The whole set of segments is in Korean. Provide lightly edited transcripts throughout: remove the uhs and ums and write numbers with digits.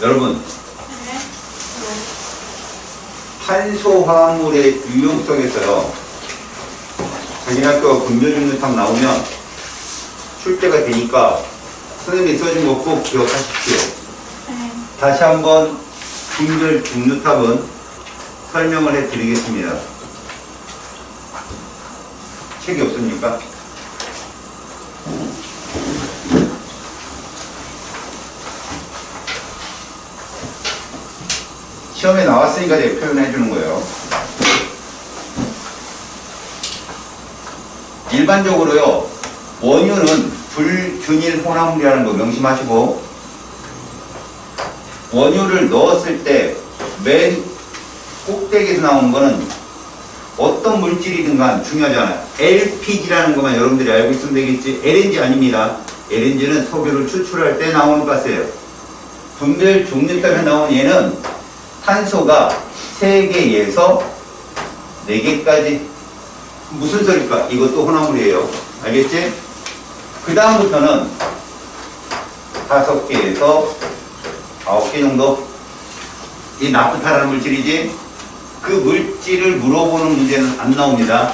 여러분, 탄소화합물의 유용성에서요, 자기 학교가 분별중류탑 나오면 출제가 되니까 선생님이 써준 거 꼭 기억하십시오. 다시 한번 분별중류탑은 설명을 해드리겠습니다. 책이 없습니까? 시험에 나왔으니까 내가 표현해 주는 거예요. 일반적으로요, 원유는 불균일 혼합물이라는 거 명심하시고, 원유를 넣었을 때 맨 꼭대기에서 나오는 거는 어떤 물질이든 간 중요하잖아요. LPG라는 것만 여러분들이 알고 있으면 되겠지. LNG 아닙니다. LNG는 석유를 추출할 때 나오는 가스예요. 분별 종류탑에 나온 얘는 탄소가 3개에서 4개까지. 무슨 소리일까? 이것도 혼합물이에요. 알겠지? 그 다음부터는 5개에서 9개 정도. 이 나프타라는 물질이지. 그 물질을 물어보는 문제는 안 나옵니다.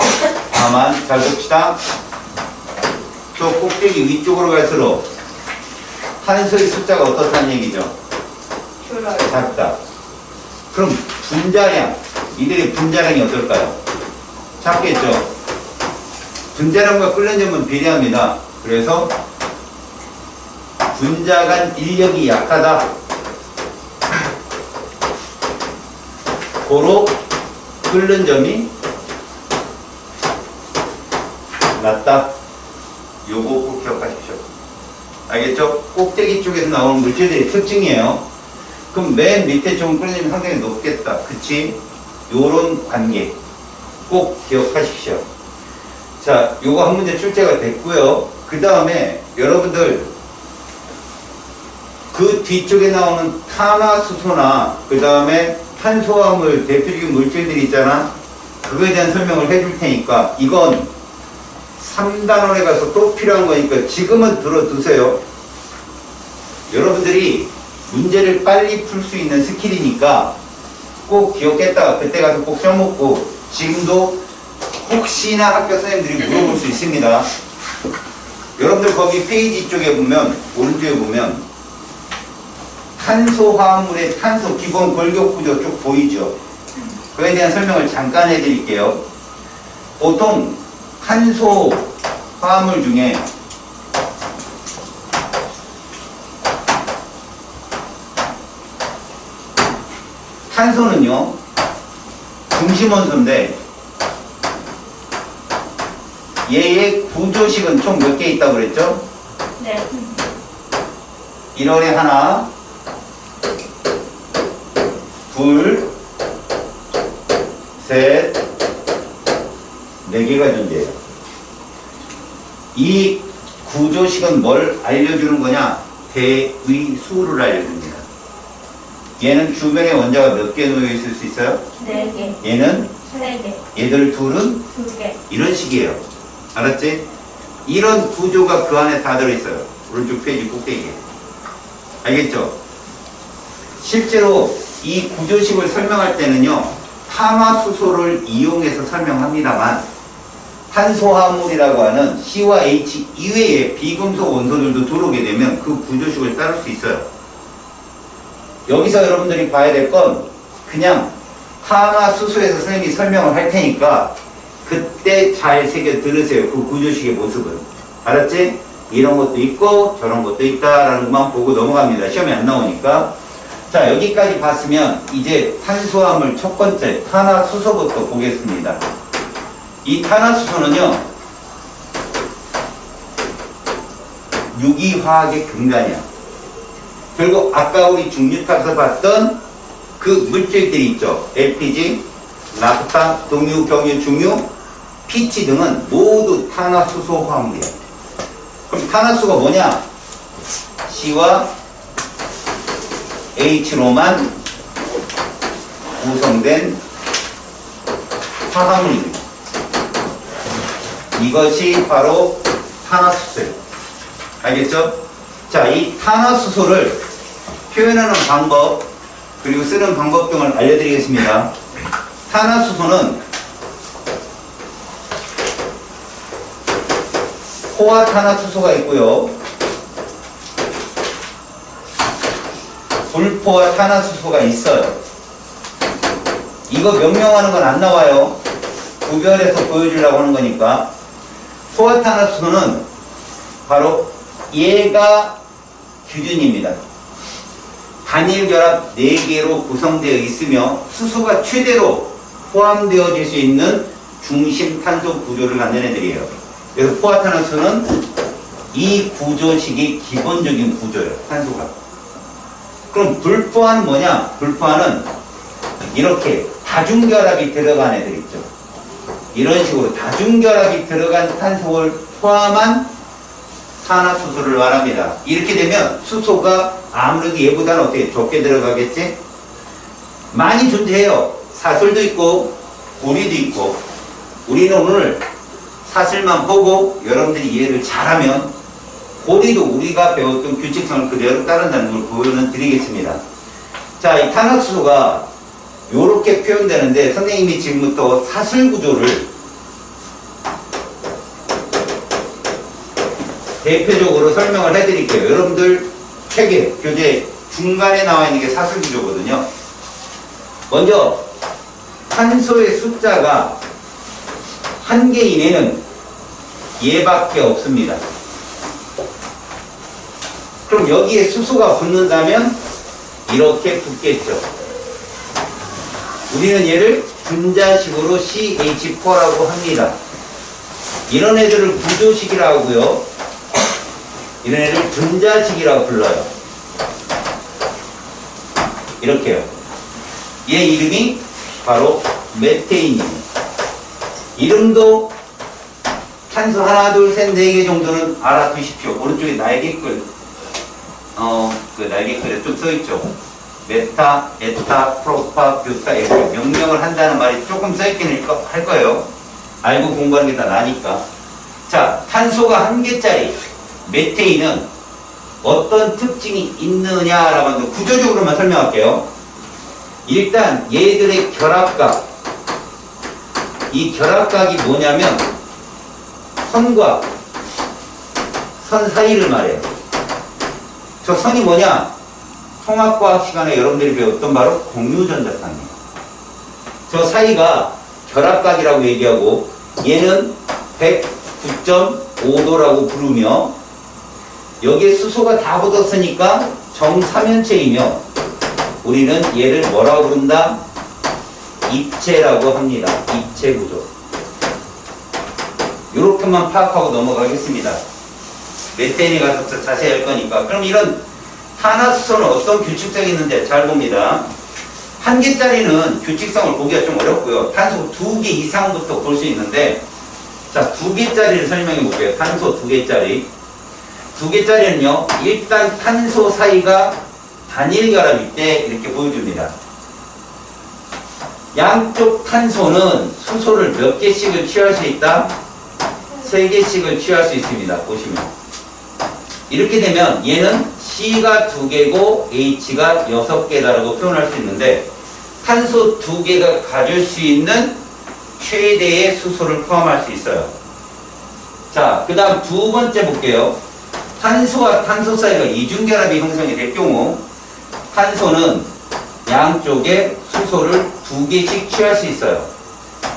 다만 잘 봅시다. 저 꼭대기 위쪽으로 갈수록 탄소의 숫자가 어떻다는 얘기죠? 줄어요. 작다. 그럼 분자량, 이들의 분자량이 어떨까요? 작겠죠? 분자량과 끓는 점은 비례합니다. 그래서 분자 간 인력이 약하다. 고로 끓는 점이 낮다. 요거 꼭 기억하십시오. 알겠죠? 꼭대기 쪽에서 나오는 물질들의 특징이에요. 그럼 맨 밑에 쪽은 끓는 점이 상당히 높겠다. 그치? 요런 관계 꼭 기억하십시오. 자, 요거 한 문제 출제가 됐고요. 그 다음에 여러분들 그 뒤쪽에 나오는 탄화수소나 그 다음에 탄소화물 대표적인 물질들이 있잖아. 그거에 대한 설명을 해줄 테니까 이건 3단원에 가서 또 필요한 거니까 지금은 들어두세요. 여러분들이 문제를 빨리 풀 수 있는 스킬이니까 꼭 기억했다가 그때 가서 꼭 써먹고, 지금도 혹시나 학교 선생님들이 물어볼 수 있습니다. 여러분들 거기 페이지 쪽에 보면, 오른쪽에 보면 탄소화합물의 탄소 기본 골격 구조 쭉 보이죠? 그에 대한 설명을 잠깐 해드릴게요. 보통 탄소화합물 중에 탄소는요, 중심원소인데 얘의 구조식은 총 몇 개 있다고 그랬죠? 네. 1월에 하나, 둘, 셋, 4개가 존재해요. 이 구조식은 뭘 알려주는 거냐? 대위수를 알려줍니다. 얘는 주변에 원자가 몇 개 놓여 있을 수 있어요? 4개. 얘는 3개. 얘들 둘은 2개. 이런 식이에요. 알았지? 이런 구조가 그 안에 다 들어있어요. 오른쪽 페이지 꼭대기에. 알겠죠? 실제로 이 구조식을 설명할 때는요, 탄화수소를 이용해서 설명합니다만, 탄소화합물이라고 하는 C와 H 이외의 비금속 원소들도 들어오게 되면 그 구조식을 따를 수 있어요. 여기서 여러분들이 봐야 될 건 그냥 탄화수소에서 선생님이 설명을 할 테니까 그때 잘 새겨 들으세요. 그 구조식의 모습을. 알았지? 이런 것도 있고 저런 것도 있다라는 것만 보고 넘어갑니다. 시험에 안 나오니까. 자, 여기까지 봤으면 이제 탄소화물 첫 번째 탄화수소부터 보겠습니다. 이 탄화수소는요, 유기화학의 근간이야. 결국 아까 우리 중류탑에서 봤던 그 물질들이 있죠. LPG, 나프타, 동유, 경유, 중유, PT 등은 모두 탄화수소 화합물이야. 그럼 탄화수소가 뭐냐? C와 H로만 구성된 화합물입니다. 이것이 바로 탄화수소예요. 알겠죠? 자, 이 탄화수소를 표현하는 방법 그리고 쓰는 방법 등을 알려드리겠습니다. 탄화수소는 포화탄화수소가 있고요. 불포화탄화수소가 있어요. 이거 명명하는 건 안 나와요. 구별해서 보여주려고 하는 거니까. 포화탄화수소는 바로 얘가 규준입니다. 단일결합 4개로 구성되어 있으며 수소가 최대로 포함되어질 수 있는 중심 탄소 구조를 갖는 애들이에요. 그래서 포화탄화수소는 이 구조식이 기본적인 구조예요. 탄소가. 그럼 불포화는 뭐냐? 불포화는 이렇게 다중결합이 들어간 애들 있죠. 이런 식으로 다중결합이 들어간 탄소를 포함한 산화수소를 말합니다. 이렇게 되면 수소가 아무래도 얘보다는 어떻게 적게 들어가겠지? 많이 존재해요. 사슬도 있고 고리도 있고. 우리는 오늘 사슬만 보고 여러분들이 이해를 잘하면 고리도 우리가 배웠던 규칙성을 그대로 따른다는 걸 보여드리겠습니다. 자, 이 탄화수소가 이렇게 표현되는데 선생님이 지금부터 사슬 구조를 대표적으로 설명을 해드릴게요. 여러분들 책에 교재 중간에 나와 있는 게 사슬 구조거든요. 먼저 탄소의 숫자가 한 개 이내는 얘밖에 없습니다. 그럼 여기에 수소가 붙는다면 이렇게 붙겠죠. 우리는 얘를 분자식으로 CH4라고 합니다. 이런 애들을 구조식이라고 하고요. 이런 애를 분자식이라고 불러요. 이렇게요. 얘 이름이 바로 메테인이에요. 이름도 탄소 하나, 둘, 셋, 네 개 정도는 알아두십시오. 오른쪽에 날개글, 그 날개글에 좀 써있죠. 메타, 에타, 프로파, 뷰타, 이렇게 명명을 한다는 말이 조금 써있긴 할 거예요. 알고 공부하는 게 다 나니까. 자, 탄소가 한 개짜리 메테인은 어떤 특징이 있느냐라고 하는 구조적으로만 설명할게요. 일단 얘들의 결합각, 이 결합각이 뭐냐면 선과 선 사이를 말해요. 저 선이 뭐냐? 통합과학 시간에 여러분들이 배웠던 바로 공유전자쌍이에요. 저 사이가 결합각이라고 얘기하고 얘는 109.5도라고 부르며 여기에 수소가 다 붙었으니까 정삼연체이며 우리는 얘를 뭐라고 부른다? 입체라고 합니다. 입체 구조. 이렇게만 파악하고 넘어가겠습니다. 메테인에 가서 자세히 할 거니까. 그럼 이런 탄화수소는 어떤 규칙성이 있는데 잘 봅니다. 한 개짜리는 규칙성을 보기가 좀 어렵고요. 탄소 2개 이상부터 볼 수 있는데 자, 2개짜리를 설명해 볼게요. 탄소 2개짜리. 2개짜리는요, 일단 탄소 사이가 단일 결합일 때 이렇게 보여줍니다. 양쪽 탄소는 수소를 몇 개씩을 취할 수 있다? 3개씩을 취할 수 있습니다. 보시면. 이렇게 되면 얘는 C가 2개고 H가 6개다라고 표현할 수 있는데 탄소 2개가 가질 수 있는 최대의 수소를 포함할 수 있어요. 자, 그 다음 두 번째 볼게요. 탄소와 탄소 사이가 이중결합이 형성이 될 경우 탄소는 양쪽에 수소를 2개씩 취할 수 있어요.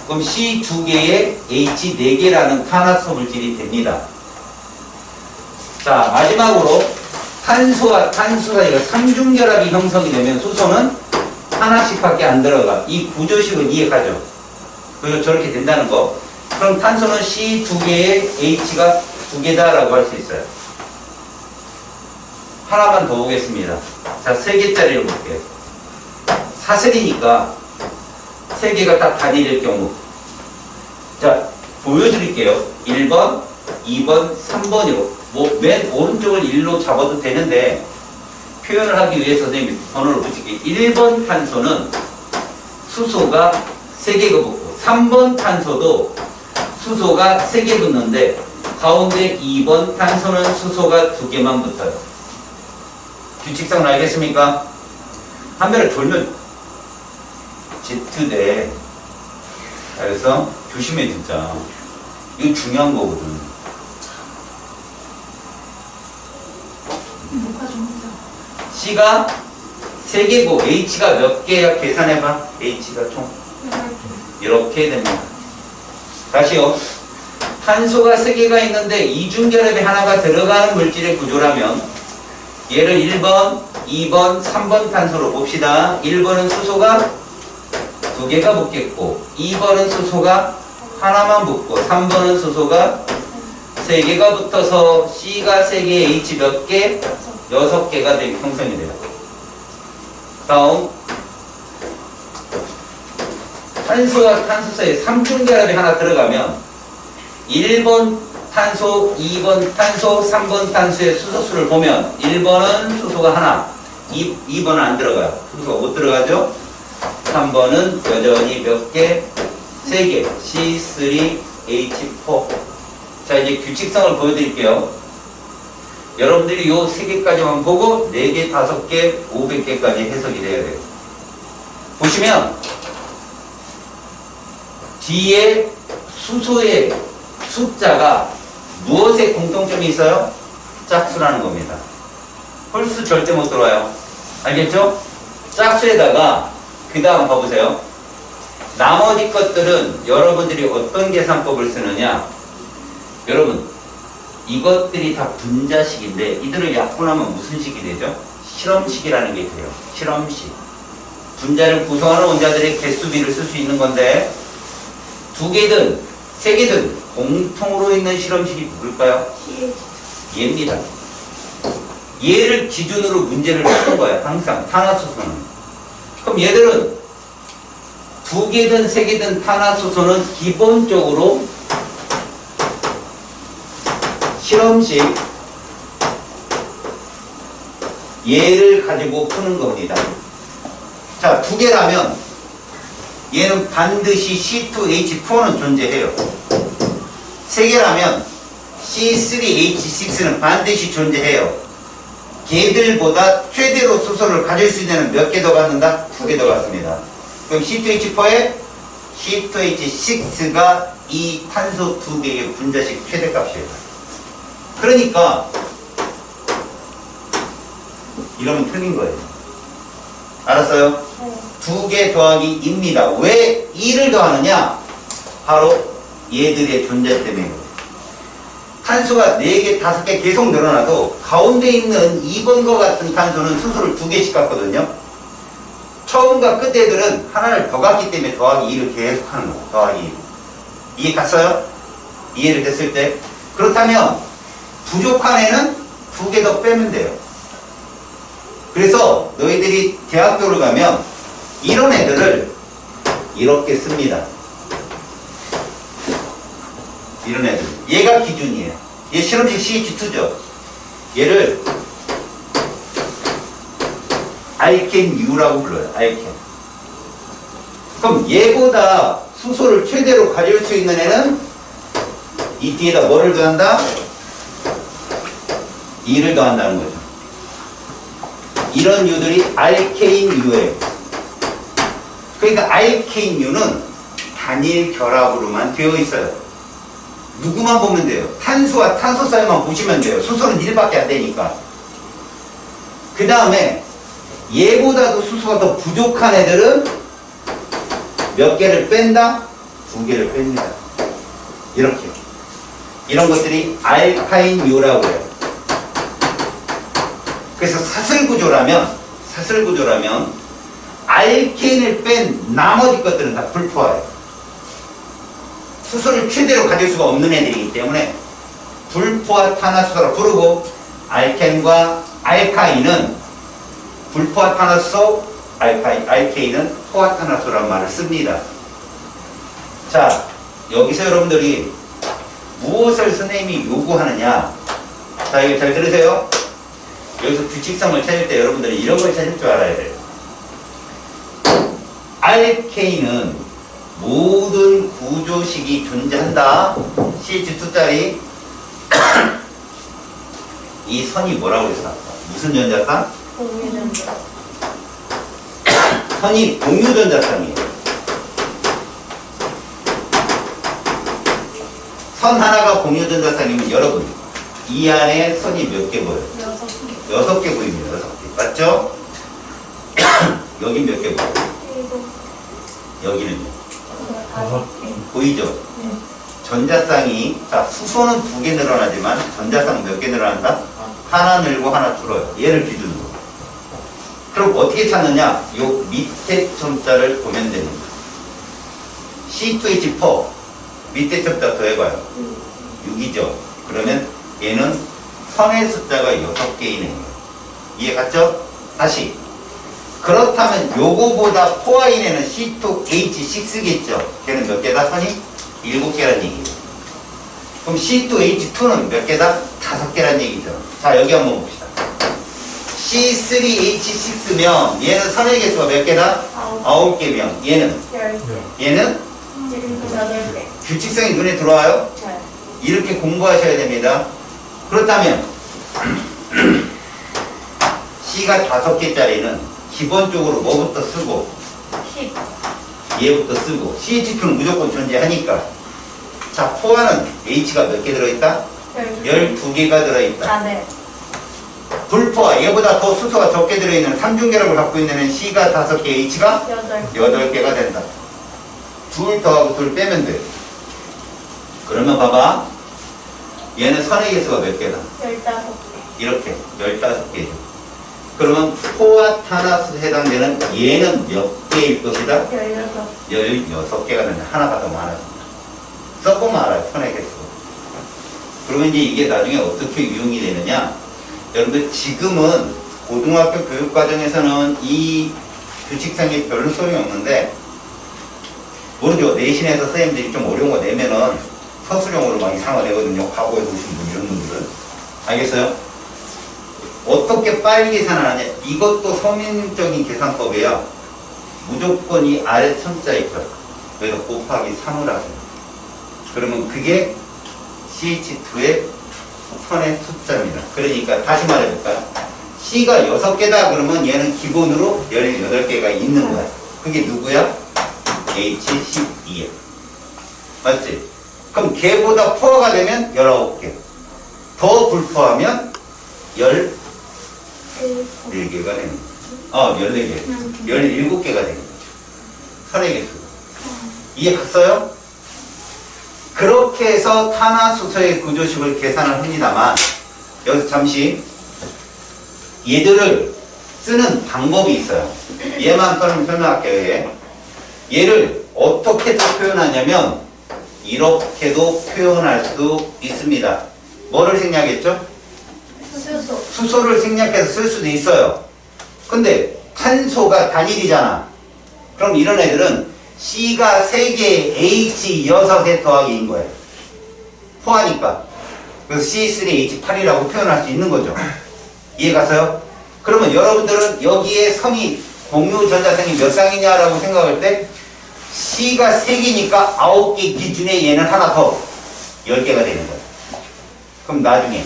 그럼 C 2개에 H 4개라는 탄화소 물질이 됩니다. 자, 마지막으로 탄소와 탄소 사이가 3중결합이 형성이 되면 수소는 하나씩밖에 안 들어가. 이 구조식은 이해가죠? 그리고 저렇게 된다는 거. 그럼 탄소는 C 2개에 H가 2개다라고 할 수 있어요. 하나만 더 보겠습니다. 자, 3개짜리를 볼게요. 사슬이니까 3개가 딱 단일일 경우. 자, 보여드릴게요. 1번, 2번, 3번으로. 뭐, 맨 오른쪽을 1로 잡아도 되는데, 표현을 하기 위해서 선생님이 번호를 붙일게요. 1번 탄소는 수소가 3개가 붙고, 3번 탄소도 수소가 3개 붙는데, 가운데 2번 탄소는 수소가 2개만 붙어요. 규칙성을 알겠습니까? 한 배를 돌면 Z대. 그래서 조심해 진짜. 이거 중요한 거거든. 녹화 좀 하자. C가 3개고 H가 몇 개야? 계산해봐. H가 총 이렇게 됩니다. 다시요. 탄소가 3개가 있는데 이중결합이 하나가 들어가는 물질의 구조라면 얘를 1번, 2번, 3번 탄소로 봅시다. 1번은 수소가 2개가 붙겠고 2번은 수소가 하나만 붙고 3번은 수소가 3개가 붙어서 C가 3개, H 몇 개? 6개가 되게 형성이 돼요. 다음 탄소와 탄소 사이에 3중결합이 하나 들어가면 1번 탄소, 2번 탄소, 3번 탄소의 수소수를 보면 1번은 수소가 하나, 2번은 안 들어가요. 수소가 못 들어가죠? 3번은 여전히 몇 개? 3개. C3H4. 자, 이제 규칙성을 보여드릴게요. 여러분들이 요 3개까지만 보고 4개, 5개, 500개까지 해석이 돼야 돼요. 보시면 뒤에 수소의 숫자가 무엇에 공통점이 있어요? 짝수라는 겁니다. 홀수 절대 못 들어와요. 알겠죠? 짝수에다가 그 다음 봐보세요. 나머지 것들은 여러분들이 어떤 계산법을 쓰느냐? 여러분 이것들이 다 분자식인데 이들을 약분하면 무슨 식이 되죠? 실험식이라는 게 돼요. 실험식. 분자를 구성하는 원자들의 개수비를 쓸 수 있는 건데 2개든 3개든 공통으로 있는 실험식이 누굴까요? 얘입니다. 얘를 기준으로 문제를 푸는 거야. 항상 탄화수소는. 그럼 얘들은 2개든 3개든 탄화수소는 기본적으로 실험식 얘를 가지고 푸는 겁니다. 자, 2개라면 얘는 반드시 C2H4는 존재해요. 3개라면 C3H6는 반드시 존재해요. 걔들보다 최대로 수소를 가질 수 있는 몇 개 더 갖는다? 2개 더 갖습니다. 그럼 C2H4에 C2H6가 이 탄소 2개의 분자식 최대값이에요. 그러니까 이러면 틀린 거예요. 알았어요? 2개 더하기 2입니다. 왜 2를 더하느냐? 바로 얘들의 존재 때문에. 탄소가 4개, 5개 계속 늘어나도 가운데 있는 2번과 같은 탄소는 수소를 2개씩 갖거든요. 처음과 끝 애들은 하나를 더 갖기 때문에 더하기 2를 계속 하는 거예요. 더하기 2. 이해 갔어요? 이해를 됐을 때? 그렇다면 부족한 애는 2개 더 빼면 돼요. 그래서 너희들이 대학교를 가면 이런 애들을 이렇게 씁니다. 이런 애들. 얘가 기준이에요. 얘 실험식 CH2죠. 얘를 알켄 U라고 불러요. 알켄. 그럼 얘보다 수소를 최대로 가질 수 있는 애는 이 뒤에다 뭐를 더한다? 2를 더한다는 거죠. 이런 U들이 알케인 U예요. 그러니까 알케인 U는 단일 결합으로만 되어 있어요. 누구만 보면 돼요? 탄소와 탄소 사이만 보시면 돼요. 수소는 1밖에 안 되니까. 그 다음에 얘보다도 수소가 더 부족한 애들은 몇 개를 뺀다? 2개를 뺍니다. 이렇게. 이런 것들이 알카인 U라고 해요. 그래서 사슬구조라면 알케인을 뺀 나머지 것들은 다 불포화예요. 수소를 최대로 가질 수가 없는 애들이기 때문에 불포화 탄화수소라고 부르고, 알켄과 알카인은 불포화 탄화수소, 알케인은 포화 탄화수소라는 말을 씁니다. 자, 여기서 여러분들이 무엇을 선생님이 요구하느냐? 자, 이거 잘 들으세요. 여기서 규칙성을 찾을 때 여러분들이 이런 걸 찾을 줄 알아야 돼요. 알케인은 모든 구조식이 존재한다. CH2짜리 이 선이 뭐라고 그랬어? 무슨 전자쌍? 공유전자. 선이 공유전자쌍이에요. 선 하나가 공유전자쌍이면 여러분 이 안에 선이 몇 개 보여요? 6개. 6개 보입니다. 6개. 맞죠? 여긴 몇 개 보여요? 7. 여기는요? 5개. 보이죠? 네. 전자쌍이, 자, 수소는 2개 늘어나지만 전자쌍 몇 개 늘어난다? 하나 늘고 하나 줄어요. 얘를 기준으로. 그럼 어떻게 찾느냐? 요 밑에 점자를 보면 됩니다. C2H4 밑에 점자 더해봐요. 6이죠. 그러면 얘는 선의 숫자가 6개이네요. 이해 갔죠? 다시. 그렇다면 요거보다 포화인에는 C2H6겠죠. 걔는 몇 개다? 선이 7개란 얘기예요. 그럼 C2H2는 몇 개다? 5개란 얘기죠. 자, 여기 한번 봅시다. C3H6면 얘는 선의 개수가 몇 개다? 9개면 얘는 10개. 얘는 8개. 규칙성이 눈에 들어와요? 네. 이렇게 공부하셔야 됩니다. 그렇다면 C가 5개짜리는 기본적으로 뭐부터 쓰고 10. 얘부터 쓰고 CH2는 무조건 존재하니까 자, 포화는 H가 몇 개 들어있다? 12개가 들어있다. 아, 네. 불포화, 얘보다 더 수소가 적게 들어있는 삼중결합을 갖고 있는 애는 C가 5개, H가 8개. 8개가 된다. 둘 더하고 둘 빼면 돼. 그러면 봐봐. 얘는 선의 개수가 몇 개다? 15개. 이렇게 15개죠. 그러면 포화 탄화수에 해당되는 얘는 몇 개일 것이다? 16. 16개가 되는데 하나가 더 많아집니다. 섞으면 알아요. 선의 개수. 그러면 이제 이게 나중에 어떻게 유용이 되느냐? 여러분들 지금은 고등학교 교육과정에서는 이 규칙상이 별로 소용이 없는데 모르죠. 내신에서 선생님들이 좀 어려운 거 내면은 서술형으로 막 이상한 거 내거든요. 과거에서 오신 분 이런 분들은. 알겠어요? 어떻게 빨리 계산하느냐? 이것도 서민적인 계산법이에요. 무조건 이 아래 천자 있죠. 여기서 곱하기 3을 하세요. 그러면 그게 CH2의 선의 숫자입니다. 그러니까 다시 말해볼까요? C가 6개다 그러면 얘는 기본으로 18개가 있는 거야. 그게 누구야? H12야. 맞지? 그럼 걔보다 포화가 되면 19개. 더 불포하면 14개가 되는 거야. 14개. 17개가 되는 거야. 선의 개수. 이해 갔어요? 그렇게 해서 탄화수소의 구조식을 계산을 합니다만 여기서 잠시 얘들을 쓰는 방법이 있어요. 얘만 설명할게요. 얘를 어떻게 또 표현하냐면 이렇게도 표현할 수 있습니다. 뭐를 생략했죠? 수소. 수소를 생략해서 쓸 수도 있어요. 근데 탄소가 단일이잖아. 그럼 이런 애들은 C가 3개, H 6의 더하기인 거예요. 포하니까. 그래서 C3H8이라고 표현할 수 있는 거죠. 이해 가세요? 그러면 여러분들은 여기에 성이 공유 전자성이 몇 쌍이냐라고 생각할 때 C가 3개니까 9개 기준에 얘는 하나 더 10개가 되는 거예요. 그럼 나중에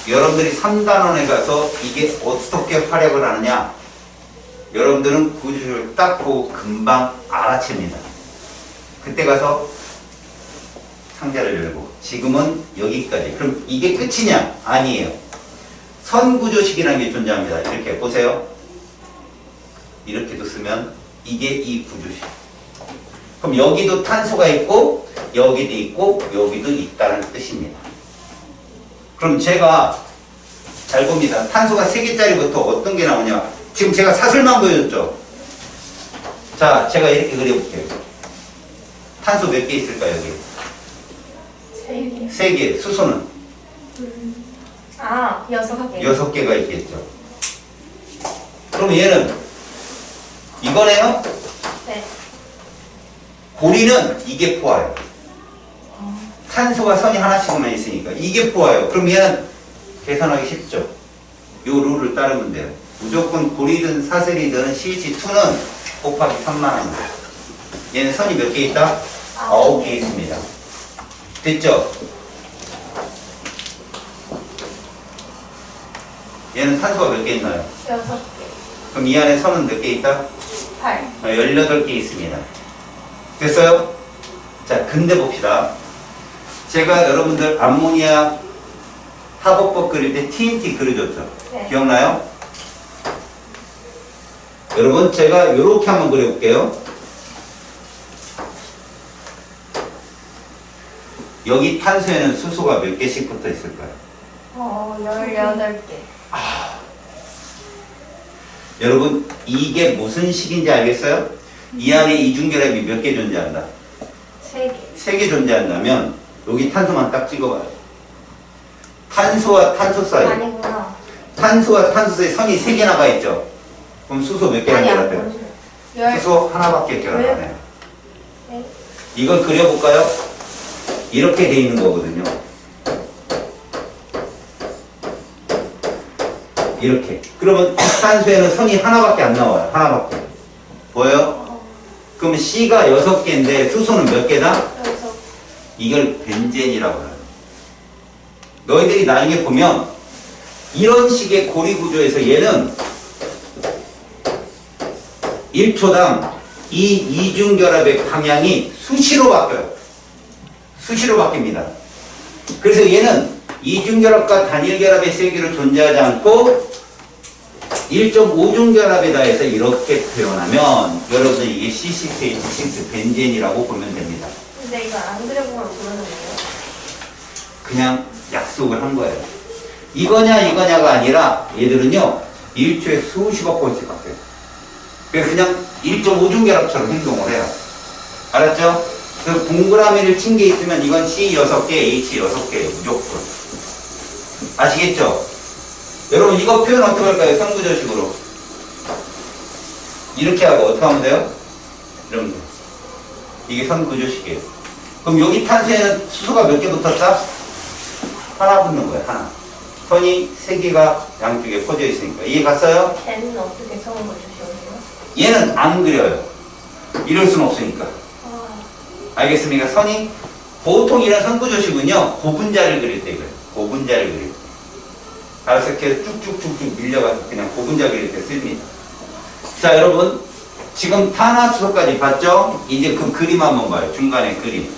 여러분들이 3단원에 가서 이게 어떻게 활약을 하느냐 여러분들은 구조식을 딱 보고 금방 알아챕니다. 그때 가서 상자를 열고 지금은 여기까지. 그럼 이게 끝이냐? 아니에요. 선구조식이라는 게 존재합니다. 이렇게 보세요. 이렇게도 쓰면 이게 이 구조식. 그럼 여기도 탄소가 있고 여기도 있고 여기도 있다는 뜻입니다. 그럼 제가 잘 봅니다. 탄소가 3개짜리부터 어떤 게 나오냐? 지금 제가 사슬만 보여줬죠? 자, 제가 이렇게 그려볼게요. 탄소 몇 개 있을까요, 여기? 3개. 3개. 수소는? 6개. 6개가 있겠죠. 그럼 얘는 이거네요? 네. 고리는 이게 포화예요. 탄소가 선이 하나씩만 있으니까 이게 포화예요. 그럼 얘는 계산하기 쉽죠? 요 룰을 따르면 돼요. 무조건 고리든 사슬이든 CH2는 곱하기 3만 합니다. 얘는 선이 몇 개 있다? 9개 있습니다. 됐죠? 얘는 탄소가 몇 개 있나요? 6개. 그럼 이 안에 선은 몇 개 있다? 8. 18개 있습니다. 됐어요? 자, 근데 봅시다. 제가 여러분들 암모니아 화법법 그릴 때 TNT 그려줬죠? 네. 기억나요? 여러분, 제가 이렇게 한번 그려볼게요. 여기 탄소에는 수소가 몇 개씩 붙어 있을까요? 18개. 여러분, 이게 무슨 식인지 알겠어요? 이 안에 이중결합이 몇 개 존재한다? 3개. 3개 존재한다면 여기 탄소만 딱 찍어봐요. 탄소와 탄소 사이, 아니구나. 탄소와 탄소 사이 선이 3개나 가 있죠? 그럼 수소 몇 개나 결합돼요? 수소 하나밖에 결합 안 해요. 네. 이걸 그려볼까요? 이렇게 돼 있는 거거든요. 이렇게. 그러면 탄소에는 선이 하나밖에 안 나와요. 하나밖에. 보여요? 그러면 C가 6개인데 수소는 몇 개다? 여기서 이걸 벤젠이라고 해요. 너희들이 나중에 보면 이런 식의 고리 구조에서 얘는 1초당 이 이중결합의 방향이 수시로 바뀌어요. 수시로 바뀝니다. 그래서 얘는 이중결합과 단일결합의 세계로 존재하지 않고 1.5중결합에 대해서 이렇게 표현하면 여러분 이게 C6H6 벤젠이라고 보면 됩니다. 근데 이거 안 그려보면 모르는데요? 그냥 약속을 한 거예요. 이거냐가 아니라 얘들은요 1초에 수십억 번씩 바뀌어요. 그래서 그냥 1.5중결합처럼 행동을 해요. 알았죠? 그 동그라미를 친 게 있으면 이건 C 6개, H 6개 무조건. 아시겠죠? 여러분 이거 표현 어떻게 할까요? 선구조식으로. 이렇게 하고 어떻게 하면 돼요? 이런 거. 이게 선구조식이에요. 그럼 여기 탄소에는 수소가 몇 개 붙었다? 하나 붙는 거예요. 하나. 선이 3개가 양쪽에 퍼져 있으니까. 이해 갔어요? 걔는 어떻게 성을 주시오세요? 얘는 안 그려요. 이럴 수는 없으니까. 알겠습니까? 선이 보통 이런 선구조식은요 고분자를 그릴 때 그래요. 고분자를 그릴 때. 알아서 이렇게 쭉쭉쭉쭉 밀려가서 그냥 고분자 그릴 때 씁니다. 자 여러분 지금 탄화수소까지 봤죠? 이제 그 그림 한번 봐요. 중간에 그림.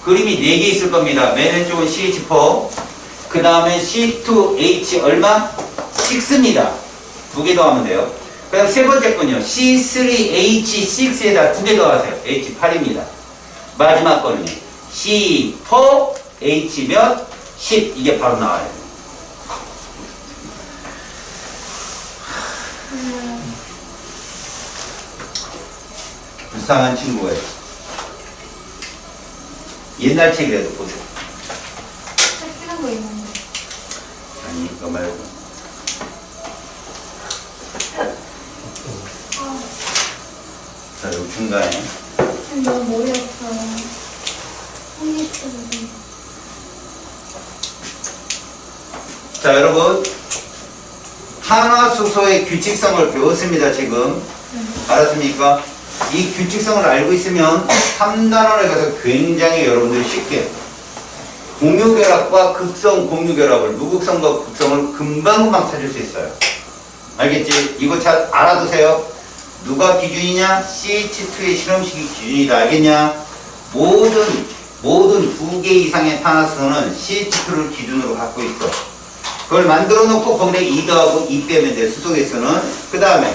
그림이 4개 있을 겁니다. 맨 왼쪽은 CH4 그 다음에 C2H 얼마? 6입니다. 2개 더 하면 돼요. 그 다음 세 번째 건요. C3H6에다 2개 더 하세요. H8입니다. 마지막 거는요. C4H 몇? 10 이게 바로 나와요. 불쌍한 친구예요. 옛날 책이라도 보세요. 책 쓰는 거 있는데. 아니 이거 말고. 자 여기 중간에 너무 머리 아파요. 손이 시켜주세요. 자 여러분 탄화수소의 규칙성을 배웠습니다. 지금 알았습니까? 이 규칙성을 알고 있으면 3단원에 가서 굉장히 여러분들이 쉽게 공유결합과 극성 공유결합을 무극성과 극성을 금방금방 찾을 수 있어요. 알겠지? 이거 잘 알아두세요. 누가 기준이냐? CH2의 실험식이 기준이다. 알겠냐? 모든 2개 이상의 탄화수소는 CH2를 기준으로 갖고 있어. 그걸 만들어 놓고 거기에 2 더하고 2 빼면 돼. 수소개수는. 그 다음에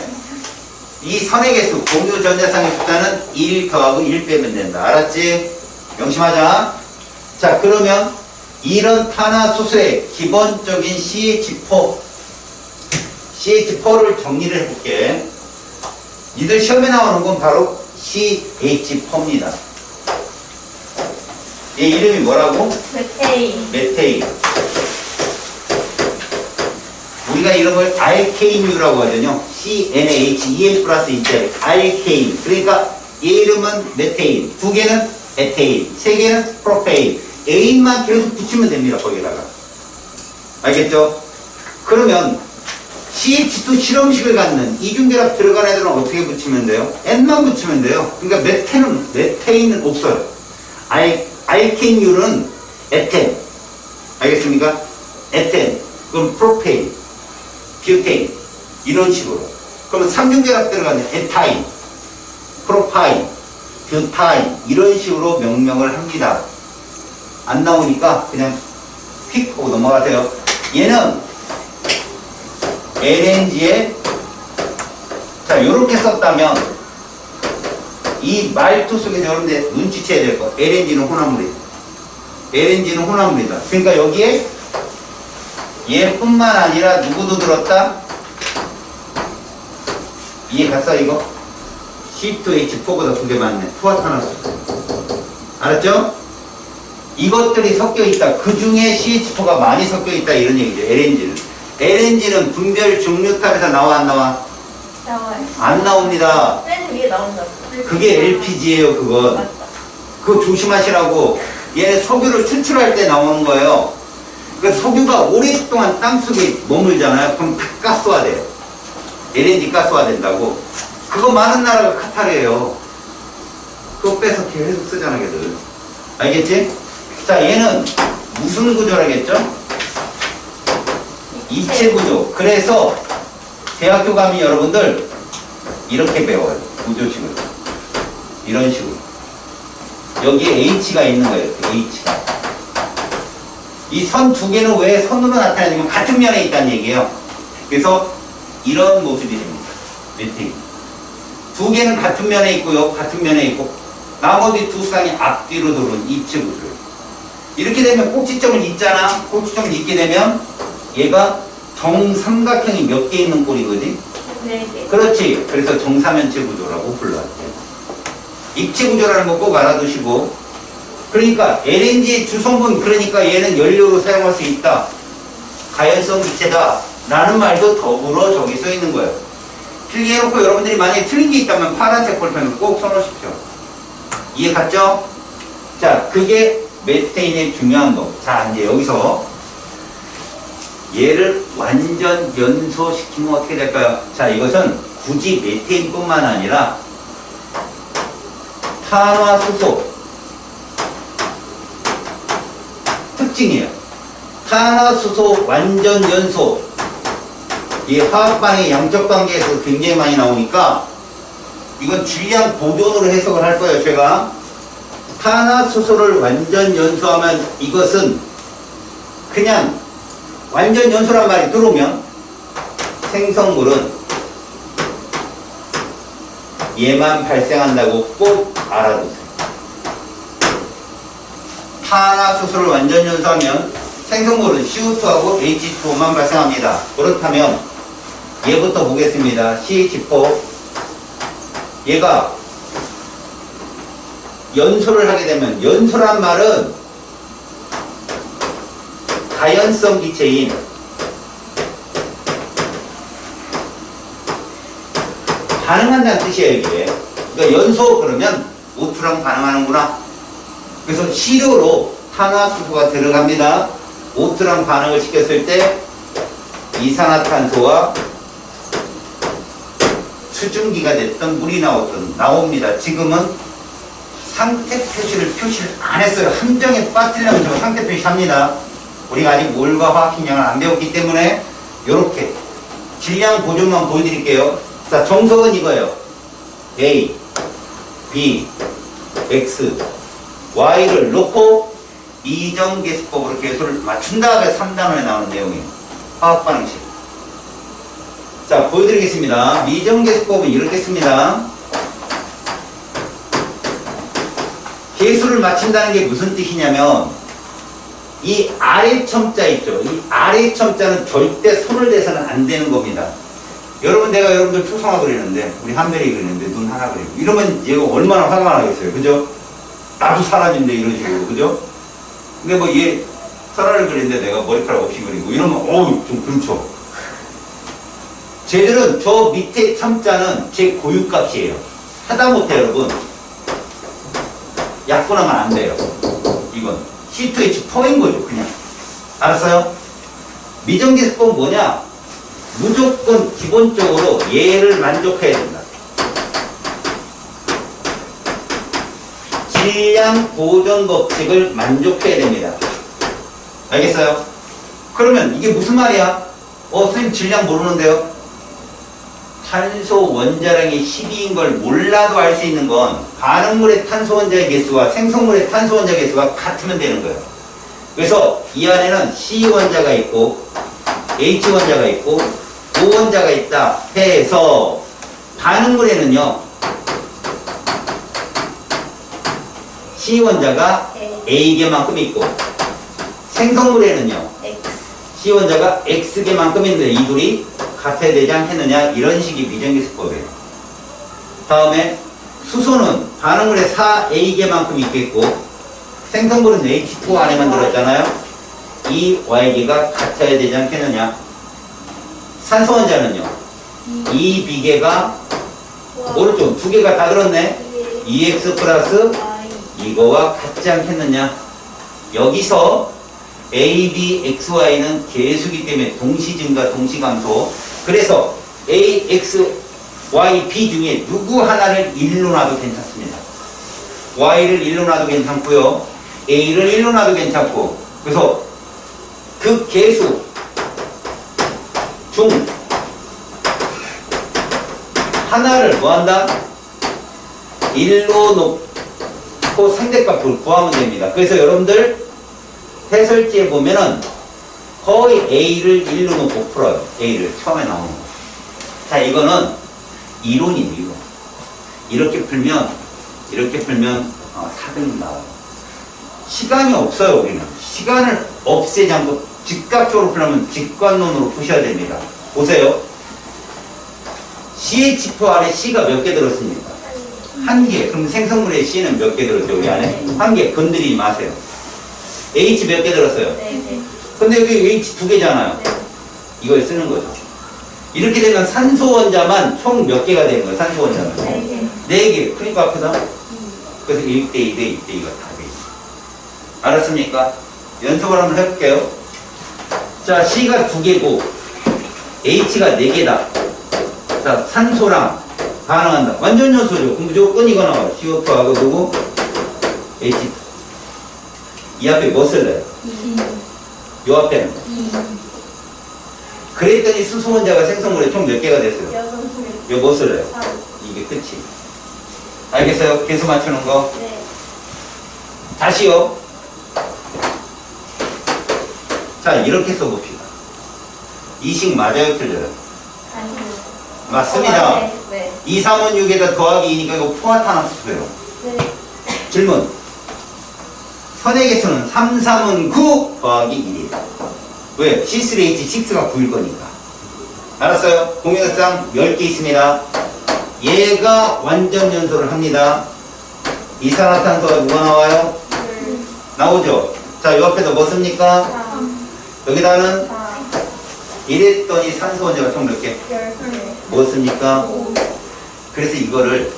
이 선의 개수, 공유 전자쌍의 숫자는 1 더하고 1 빼면 된다. 알았지? 명심하자. 자, 그러면 이런 탄화수소의 기본적인 CH4를 정리를 해볼게. 니들 시험에 나오는 건 바로 CH4입니다. 얘 이름이 뭐라고? 메테인. 메테인. 우리가 이런 걸 알케인유라고 하거든요. CNH2N 플러스 E자리 알케인. 그러니까 얘 이름은 메테인. 2개는 에테인. 3개는 프로페인. A인만 계속 붙이면 됩니다. 거기다가. 알겠죠? 그러면 CH2 실험식을 갖는 이중결합 들어간 애들은 어떻게 붙이면 돼요? N만 붙이면 돼요. 그러니까 메테인은 없어요. 알케인유는 에텐. 알겠습니까? 에텐. 그럼 프로페인. 뷰테인 이런 식으로. 그러면 3중결합 들어가는 에타인, 프로파인, 뷰타인 이런 식으로 명명을 합니다. 안 나오니까 그냥 휙 하고 넘어가세요. 얘는 LNG에 자 요렇게 썼다면 이 말투 속에서 여러분들 눈치채야 될 거. LNG는 혼합물이다. LNG는 혼합물이다. 그러니까 여기에 얘뿐만 아니라 누구도 들었다? 이해 갔어 이거? C2H4보다 2개 많네. 투와탄화수. 알았죠? 이것들이 섞여 있다. 그 중에 CH4가 많이 섞여 있다. 이런 얘기죠. LNG는. LNG는 분별 중류탑에서 나와 안 나와? 나와요. 안 나옵니다. 맨 위에 나온다. 그게 LPG예요. 그건. 맞다. 그거 조심하시라고. 얘 석유를 추출할 때 나오는 거예요. 그 석유가 오랫동안 땅속에 머물잖아요. 그럼 다 가스화 돼요. LNG 가스화 된다고. 그거 많은 나라가 카타르예요. 그거 빼서 계속 쓰잖아, 걔들. 알겠지? 자, 얘는 무슨 구조라겠죠? 이체 구조. 그래서 대학교 가면 여러분들 이렇게 배워요. 구조식을. 이런 식으로. 여기에 H가 있는 거예요. 이렇게 H가. 이 선 두 개는 왜 선으로 나타나냐면 같은 면에 있다는 얘기예요. 그래서 이런 모습이 됩니다. 메테인. 두 개는 같은 면에 있고요. 같은 면에 있고 나머지 두 쌍이 앞뒤로 도는 입체 구조예요. 이렇게 되면 꼭지점을 잇잖아. 꼭지점을 잇게 되면 얘가 정삼각형이 몇 개 있는 꼴이거지? 네 개. 그렇지. 그래서 정사면체 구조라고 불러요. 입체 구조라는 거 꼭 알아두시고. 그러니까 LNG의 주성분, 그러니까 얘는 연료로 사용할 수 있다. 가연성 기체다. 라는 말도 더불어 저기 써 있는 거예요. 필기해놓고 여러분들이 만약에 틀린 게 있다면 파란색 볼펜을 꼭 써놓으십시오. 이해 갔죠? 자, 그게 메테인의 중요한 거. 자, 이제 여기서 얘를 완전 연소시키면 어떻게 될까요? 자, 이것은 굳이 메테인뿐만 아니라 탄화수소 특징이에요. 탄화수소 완전 연소. 이 화학반응의 양적 관계에서 굉장히 많이 나오니까 이건 질량 보존으로 해석을 할 거예요. 제가 탄화수소를 완전 연소하면 이것은 그냥 완전 연소란 말이 들어오면 생성물은 얘만 발생한다고 꼭 알아두세요. 탄화수소를 완전 연소하면 생성물은 CO2하고 H2O만 발생합니다. 그렇다면 얘부터 보겠습니다. CH4 얘가 연소를 하게 되면 연소란 말은 가연성 기체인 반응한다는 뜻이에요. 이게. 그러니까 연소 그러면 O2랑 반응하는구나. 그래서 시료로 탄화수소가 들어갑니다. O2랑 반응을 시켰을 때 이산화탄소와 수증기가 됐던 물이 나옵니다. 지금은 상태 표시를 안 했어요. 함정에 빠뜨리려면 저 상태 표시합니다. 우리가 아직 몰과 화학 힘량을 안 배웠기 때문에 이렇게 질량 보존만 보여드릴게요. 자, 정석은 이거예요. A, B, X, Y를 놓고 이정계수법으로 계수를 맞춘 다음에 3단원에 나오는 내용이에요. 화학반응식. 자, 보여드리겠습니다. 미정계수법은 이렇게 씁니다. 계수를 맞춘다는 게 무슨 뜻이냐면 이 아래 첨자 있죠. 이 아래 첨자는 절대 손을 대서는 안 되는 겁니다. 여러분, 내가 여러분들 초상화 그리는데 우리 한별이 그리는데 눈 하나 그리고 이러면 얘가 얼마나 화가 나겠어요. 그죠? 나도 사람인데 이런 식으로. 그죠? 근데 뭐 얘 사람을 그리는데 내가 머리카락 없이 그리고 이러면 어우 좀 그렇죠. 쟤들은 저 밑에 첨자는 제 고유값이에요. 하다못해 여러분 약분하면 안 돼요. 이건 C2H4인 거죠. 그냥. 알았어요? 미정계수법은 뭐냐? 무조건 기본적으로 얘를 만족해야 된다. 질량 보존 법칙을 만족해야 됩니다. 알겠어요? 그러면 이게 무슨 말이야? 선생님 질량 모르는데요? 탄소 원자량이 12인 걸 몰라도 알 수 있는 건 반응물의 탄소 원자의 개수와 생성물의 탄소 원자 개수가 같으면 되는 거예요. 그래서 이 안에는 C 원자가 있고 H 원자가 있고 O 원자가 있다 해서 반응물에는요 C 원자가 A개만큼 있고 생성물에는요 X. C 원자가 X개만큼 있는데 이 둘이 같아야 되지 않겠느냐 이런 식의 미정기수법이에요. 다음에 수소는 반응물에 4A개만큼 있겠고 생성물은 H2 안에만 들었잖아요. 이 Y개가 같아야 되지 않겠느냐. 산소 원자는요 2B개가 오른쪽 2개가 다 들었네. 2X 플러스 이거와 같지 않겠느냐. 여기서 A, B, X, Y는 계수기 때문에 동시 증가, 동시 감소. 그래서 A, X, Y, B 중에 누구 하나를 1로 놔도 괜찮습니다. Y를 1로 놔도 괜찮고요. A를 1로 놔도 괜찮고. 그래서 그 계수 중 하나를 뭐한다? 1로 놓고 상대값을 구하면 됩니다. 그래서 여러분들 해설지에 보면은 거의 A를 1로 놓고 풀어요. A를 처음에 나오는 거. 자, 이거는 이론이에요, 이론. 이렇게 풀면 4등이 나와요. 시간이 없어요, 우리는. 시간을 없애지 않고 즉각적으로 풀려면 직관론으로 푸셔야 됩니다. 보세요. CH2 안에 C가 몇 개 들었습니까? 1개. 그럼 생성물의 C는 몇 개 들었죠, 우리 안에? 1개. 건드리지 마세요. H 몇 개 들었어요? 네. 근데 여기 H 2개잖아요. 이걸 쓰는 거죠. 이렇게 되면 산소 원자만 총 몇 개가 되는 거예요? 산소 원자는? 네. 4개. 그러니까 아프다. 그래서 1대 2대 2대 2가 다 돼 있어요. 알았습니까? 연습을 한번 해볼게요. 자, C가 2개고 H가 4개다. 자, 산소랑 반응한다. 완전 연소죠. 그럼 무조건 이거 나와요. CO2하고 누구? H2. 이 앞에 뭐 쓸래요? 요 앞에는? 그랬더니 수소 원자가 생성물에 총 몇 개가 됐어요? 요 뭐 쓸래요? 이게 끝이. 알겠어요? 계수 맞추는 거. 네. 다시요. 자, 이렇게 써봅시다. 이식 맞아요? 틀려요? 맞습니다. 네. 2, 3은 6에다 더하기 2니까 이거 포화탄합수예요. 네. 질문. 선의 개수는 3, 3은 9 더하기 1이에요. 왜? C3H6가 9일 거니까. 알았어요? 공유석상 10개 있습니다. 얘가 완전 연소를 합니다. 이산화탄소가 누가 나와요? 나오죠? 자, 이 앞에서 뭐 씁니까? 여기다는 이랬더니 산소 원자가 총 몇 개? 뭐 씁니까? 그래서 이거를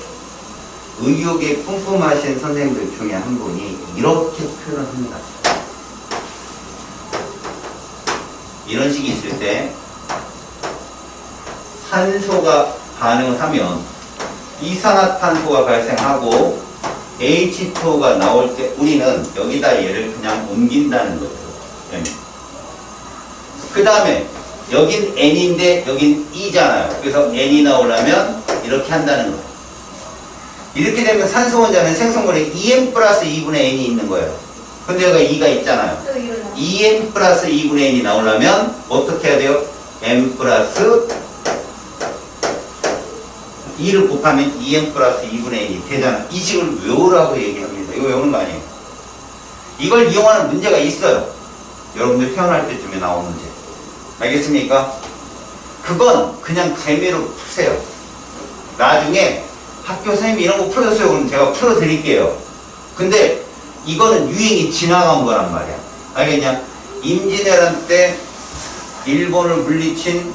의욕에 뿜뿜하신 선생님들 중에 한 분이 이렇게 표현을 합니다. 이런 식이 있을 때 산소가 반응을 하면 이산화탄소가 발생하고 H2O가 나올 때 우리는 여기다 얘를 그냥 옮긴다는 거죠. 그 다음에 여긴 N인데 여긴 E잖아요. 그래서 N이 나오려면 이렇게 한다는 거예요. 이렇게 되면 산소 원자는 생성물에 EM 플러스 2분의 N이 있는 거예요. 근데 여기가 2가 있잖아요. 2M 플러스 2분의 N이 나오려면 어떻게 해야 돼요? M 플러스 2를 곱하면 2M 플러스 2분의 N이 되잖아요. 이 식을 외우라고 얘기합니다. 이거 외우는 거 아니에요. 이걸 이용하는 문제가 있어요. 여러분들 태어날 때쯤에 나온 문제. 알겠습니까? 그건 그냥 재미로 푸세요. 나중에 학교 선생님이 이런 거 풀어줬어요. 그럼 제가 풀어드릴게요. 근데 이거는 유행이 지나간 거란 말이야. 알겠냐? 임진왜란 때 일본을 물리친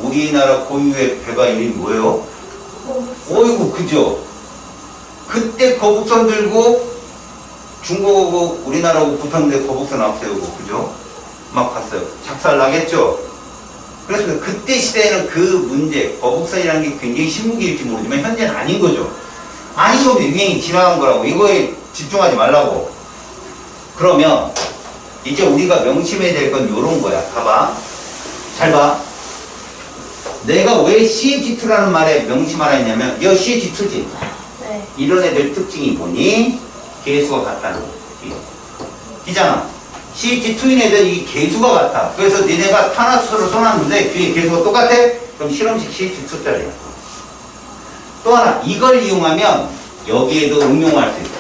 우리나라 고유의 배가 이름이 뭐예요? 어이구, 그죠? 그때 거북선 들고 중국하고 우리나라하고 붙었는데 거북선 앞세우고, 그죠? 막 갔어요. 작살 나겠죠? 그래서 그때 시대에는 그 문제, 거북선이라는 게 굉장히 신무기일지 모르지만 현재는 아닌 거죠. 아닌 거면 유행이 지나간 거라고. 이거에 집중하지 말라고. 그러면 이제 우리가 명심해야 될 건 요런 거야. 봐봐. 잘 봐. 내가 왜 CH2라는 말에 명심하라 했냐면, 이거 CH2지? 네. 이런 애들 특징이 뭐니? 개수가 같다는 거. 이잖아. CH2인 애들 이 개수가 같아. 그래서 니네가 탄화수소를 써놨는데 뒤에 개수가 똑같아? 그럼 실험식 CH2짜리야. 또 하나, 이걸 이용하면 여기에도 응용할 수 있어요.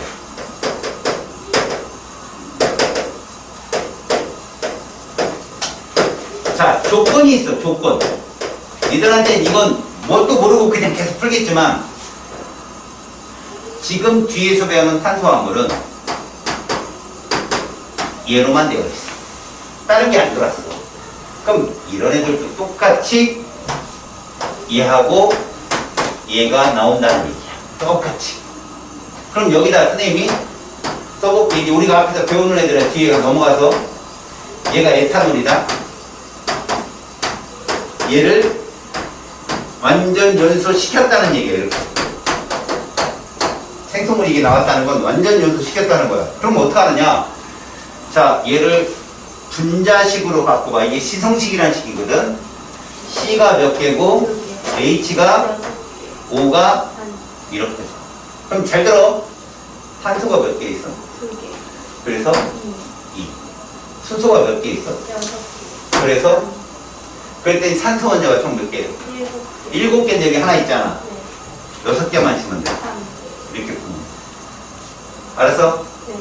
자, 조건이 있어, 조건. 니들한테 이건 뭣도 모르고 그냥 계속 풀겠지만, 지금 뒤에서 배우는 탄소화물은 얘로만 되어 있어. 다른 게 안 들어왔어. 그럼 이런 애들도 똑같이 얘하고 얘가 나온다는 얘기야. 똑같이. 그럼 여기다 선생님이 써볼게. 이제 우리가 앞에서 배우는 애들은 뒤에 넘어가서 얘가 에탄올이다. 얘를 완전 연소시켰다는 얘기예요. 이렇게. 생성물이 이게 나왔다는 건 완전 연소시켰다는 거야. 그럼 어떡하느냐? 자, 얘를 분자식으로 바꿔봐. 이게 시성식이라는 식이거든. C가 몇 개고 H가 5가 이렇게. 그럼 잘 들어. 탄소가 몇 개 있어? 2개. 그래서 2. 수소가 몇 개 있어? 6개. 그래서 그랬더니 산소 원자가 총 몇 개예요? 7개. 7개인데 여기 하나 있잖아. 네. 6개만 치면 돼. 3. 이렇게 보면. 알았어? 네.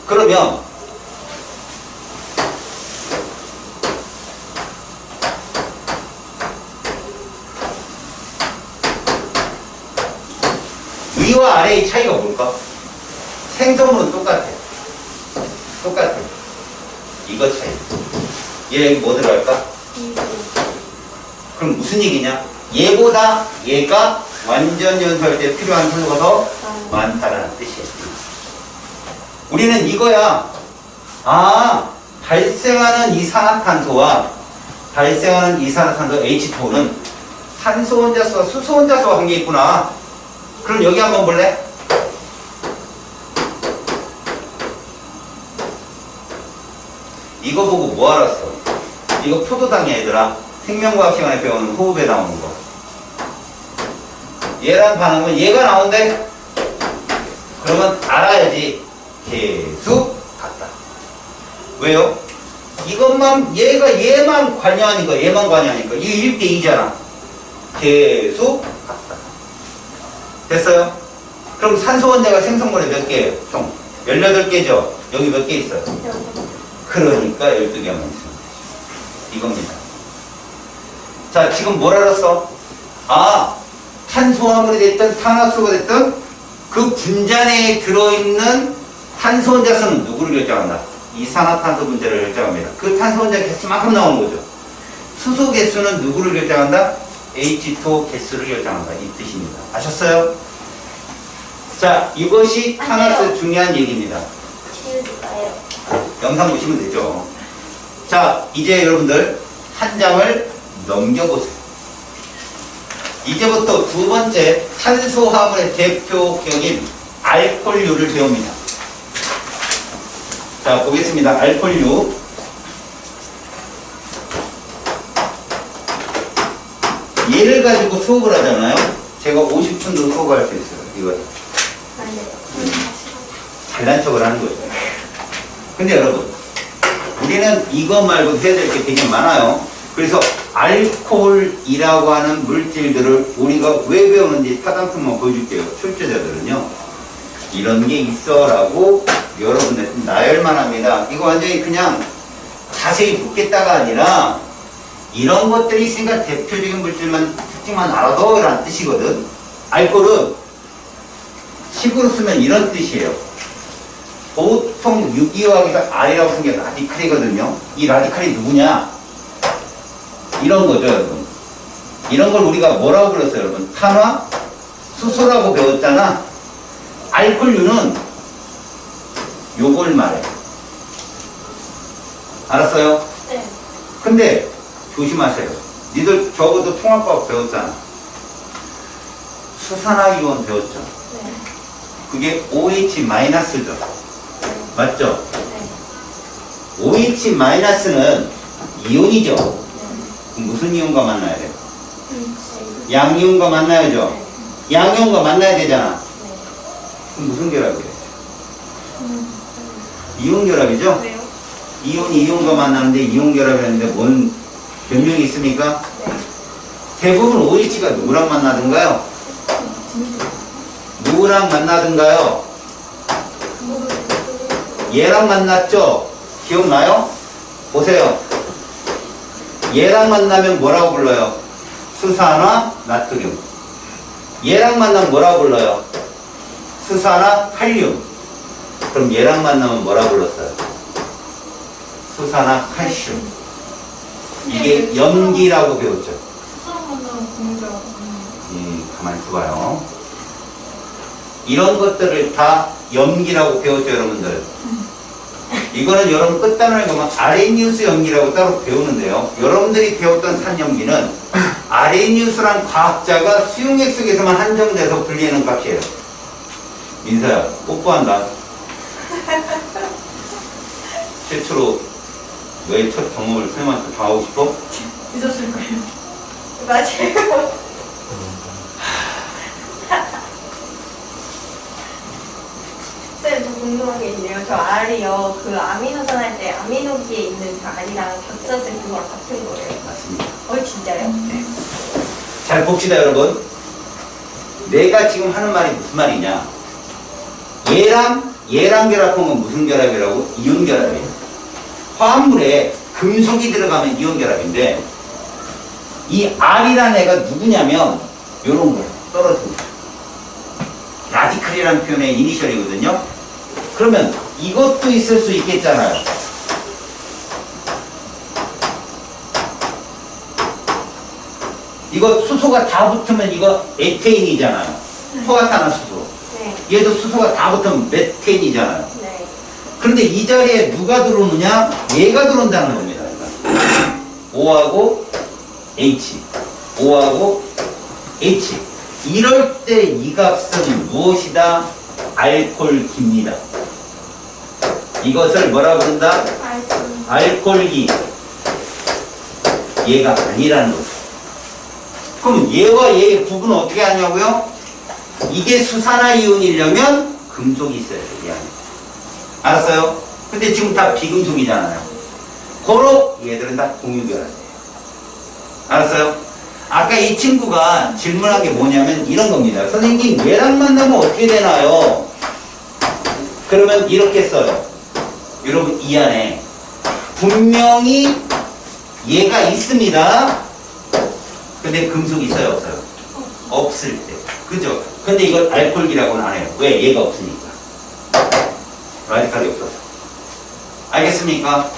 그러면 위와 아래의 차이가 뭘까? 생성물은 똑같아. 똑같아. 이거 차이. 얘 여기 뭐 들어갈까? 2. 그럼 무슨 얘기냐? 얘보다 얘가 완전 연소할 때 필요한 탄소가 더 많다라는 뜻이야. 우리는 이거야. 아, 발생하는 이산화탄소와 발생하는 이산화탄소 H2는 탄소 원자수와 수소 원자수와 관계 있구나. 그럼 여기 한번 볼래? 이거 보고 뭐 알았어? 이거 표도당이야 얘들아. 생명과학 시간에 배우는 호흡에 나오는 거. 얘랑 반응은 얘가 나온대? 그러면 알아야지. 계수 같다. 왜요? 이것만 얘만 관여하니까 이게 1대2잖아. 계수 같다. 됐어요? 그럼 산소 원자가 생성물에 몇 개예요? 총 18개죠? 여기 몇 개 있어요? 6개. 그러니까 12개만 있으면 되죠. 이겁니다. 자, 지금 뭘 알았어? 아, 탄소화물이 됐든 탄화수소가 됐든 그 분자 내에 들어있는 탄소 원자 수는 누구를 결정한다? 이산화탄소 분자를 결정합니다. 그 탄소 원자 개수만큼 나오는 거죠. 수소 개수는 누구를 결정한다? H2O 개수를 결정한다. 이 뜻입니다. 아셨어요? 자, 이것이 탄화수의 중요한 얘기입니다. 치우줄까요? 영상 보시면 되죠. 자, 이제 여러분들 한 장을 넘겨보세요. 이제부터 두 번째 탄소화물의 대표격인 알코올류를 배웁니다. 자, 보겠습니다. 알코올류. 얘를 가지고 수업을 하잖아요. 제가 50분도 수업할 수 있어요. 이거 안 돼요. 잘난 척을 하는 거죠. 근데 여러분, 우리는 이거 말고 해야 될 게 되게 많아요. 그래서 알코올이라고 하는 물질들을 우리가 왜 배우는지 타당성만 보여줄게요. 출제자들은요, 이런 게 있어 라고 여러분들 나열만 합니다. 이거 완전히 그냥 자세히 묻겠다가 아니라 이런 것들이 있으니까 대표적인 물질만 특징만 알아둬 라는 뜻이거든. 알코올은 식으로 쓰면 이런 뜻이에요. 보통 유기화학에서 R이라고 쓴 게 라디칼이거든요. 이 라디칼이 누구냐? 이런 거죠, 여러분. 이런 걸 우리가 뭐라고 불렀어요, 여러분? 탄화, 수소라고 배웠잖아. 알코올류는 요걸 말해. 알았어요? 네. 근데 조심하세요. 니들 적어도 통합과학 배웠잖아. 수산화이온 배웠죠? 네. 그게 OH-죠. 맞죠? 네. OH-는 이온이죠. 네. 무슨 이온과 만나야 돼? 네. 양이온과 만나야죠. 양이온과 만나야 되잖아. 네. 그럼 무슨 결합이에요? 이온 결합이죠? 왜요? 이온이 이온과 만나는데 이온 결합이라는데 뭔 변명이 있습니까? 네. 대부분 OH가 누구랑 만나든가요? 누구랑 만나든가요? 얘랑 만났죠? 기억나요? 보세요. 얘랑 만나면 뭐라고 불러요? 수산화 나트륨. 얘랑 만나면 뭐라고 불러요? 수산화 칼륨. 그럼 얘랑 만나면 뭐라고 불렀어요? 수산화 칼슘. 이게 염기라고 배웠죠. 가만히 있어봐요. 이런 것들을 다 염기라고 배웠죠, 여러분들. 이거는 여러분 끝단원에 가면 아레니우스 염기라고 따로 배우는데요. 여러분들이 배웠던 산염기는 아레니우스란 과학자가 수용액 속에서만 한정돼서 분리해놓은 값이에요. 민서야, 뽀뽀한다. 최초로 너의 첫 경험을 선생님한테 당하고 싶어? 있었을 거예요. 맞아요. 쌤, 저 궁금한 게 있네요. 저 R이요. 그 아미노산 할 때 아미노기에 있는 그 R이랑 겹쳤을 그거랑 같은 거예요. 맞습니다. 진짜요? 네. 잘 봅시다, 여러분. 내가 지금 하는 말이 무슨 말이냐? 얘랑 결합한 건 무슨 결합이라고? 이온 결합이에요. 화합물에 금속이 들어가면 이온 결합인데, 이 R이라는 애가 누구냐면 요런 거예요. 떨어집니다. 라디칼이라는 표현의 이니셜이거든요. 그러면 이것도 있을 수 있겠잖아요. 이거 수소가 다 붙으면 이거 에테인이잖아요. 포화탄화수소. 네. 얘도 수소가 다 붙으면 메테인이잖아요. 네. 그런데 이 자리에 누가 들어오느냐? 얘가 들어온다는 겁니다. 그러니까. O하고 H, O하고 H. 이럴 때 이 값은 무엇이다? 알코올기입니다. 이것을 뭐라 부른다? 알코올기. 얘가 아니라는 거죠. 그럼 얘와 얘의 구분은 어떻게 하냐고요? 이게 수산화 이온이려면 금속이 있어야 돼요. 이 안에. 알았어요? 근데 지금 다 비금속이잖아요. 고로 얘들은 다 공유결합이에요. 알았어요? 아까 이 친구가 질문한 게 뭐냐면 이런 겁니다. 선생님, 얘랑 만나면 어떻게 되나요? 그러면 이렇게 써요. 여러분, 이 안에 분명히 얘가 있습니다. 근데 금속이 있어요, 없어요? 없을 때. 그죠? 근데 이걸 알코올기라고는 안 해요. 왜? 얘가 없으니까. 라디칼이 없어서. 알겠습니까?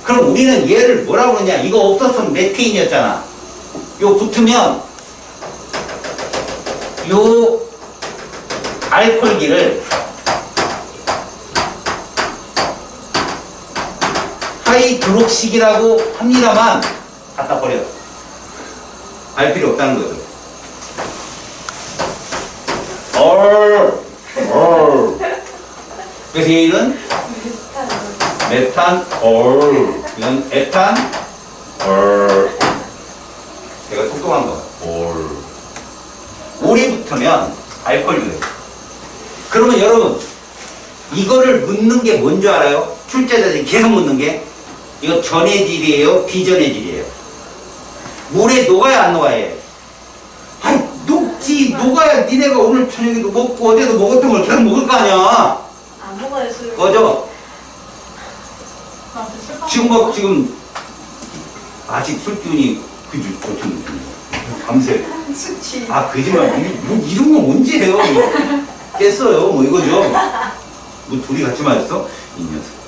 그럼 우리는 얘를 뭐라고 그러냐? 이거 없었으면 메테인이었잖아. 요 붙으면 요 알코올기를 하이드록식이라고 합니다만 갖다 버려. 알 필요 없다는 거죠. 그래서 얘는 메탄, 이건 에탄, 제가 똑똑한 거. 올이 붙으면 알코올이에요. 그러면 여러분, 이거를 묻는 게 뭔 줄 알아요? 출제자들이 계속 묻는 게 이거 전의 질이에요? 비전의 질이에요? 물에 녹아야 안 녹아야? 아니, 녹지. 녹아야 니네가 오늘 저녁에도 먹고 어제도 먹었던 걸 계속 먹을 거 아니야. 안 먹어요, 술. 꺼져. 지금 아직 술기운이 그저 좋은 밤새. 숙취. 아, 거짓말. 뭐 이런 건 언제 해요? 깼어요. 뭐 이거죠. 뭐 둘이 같이 마셨어? 이 녀석.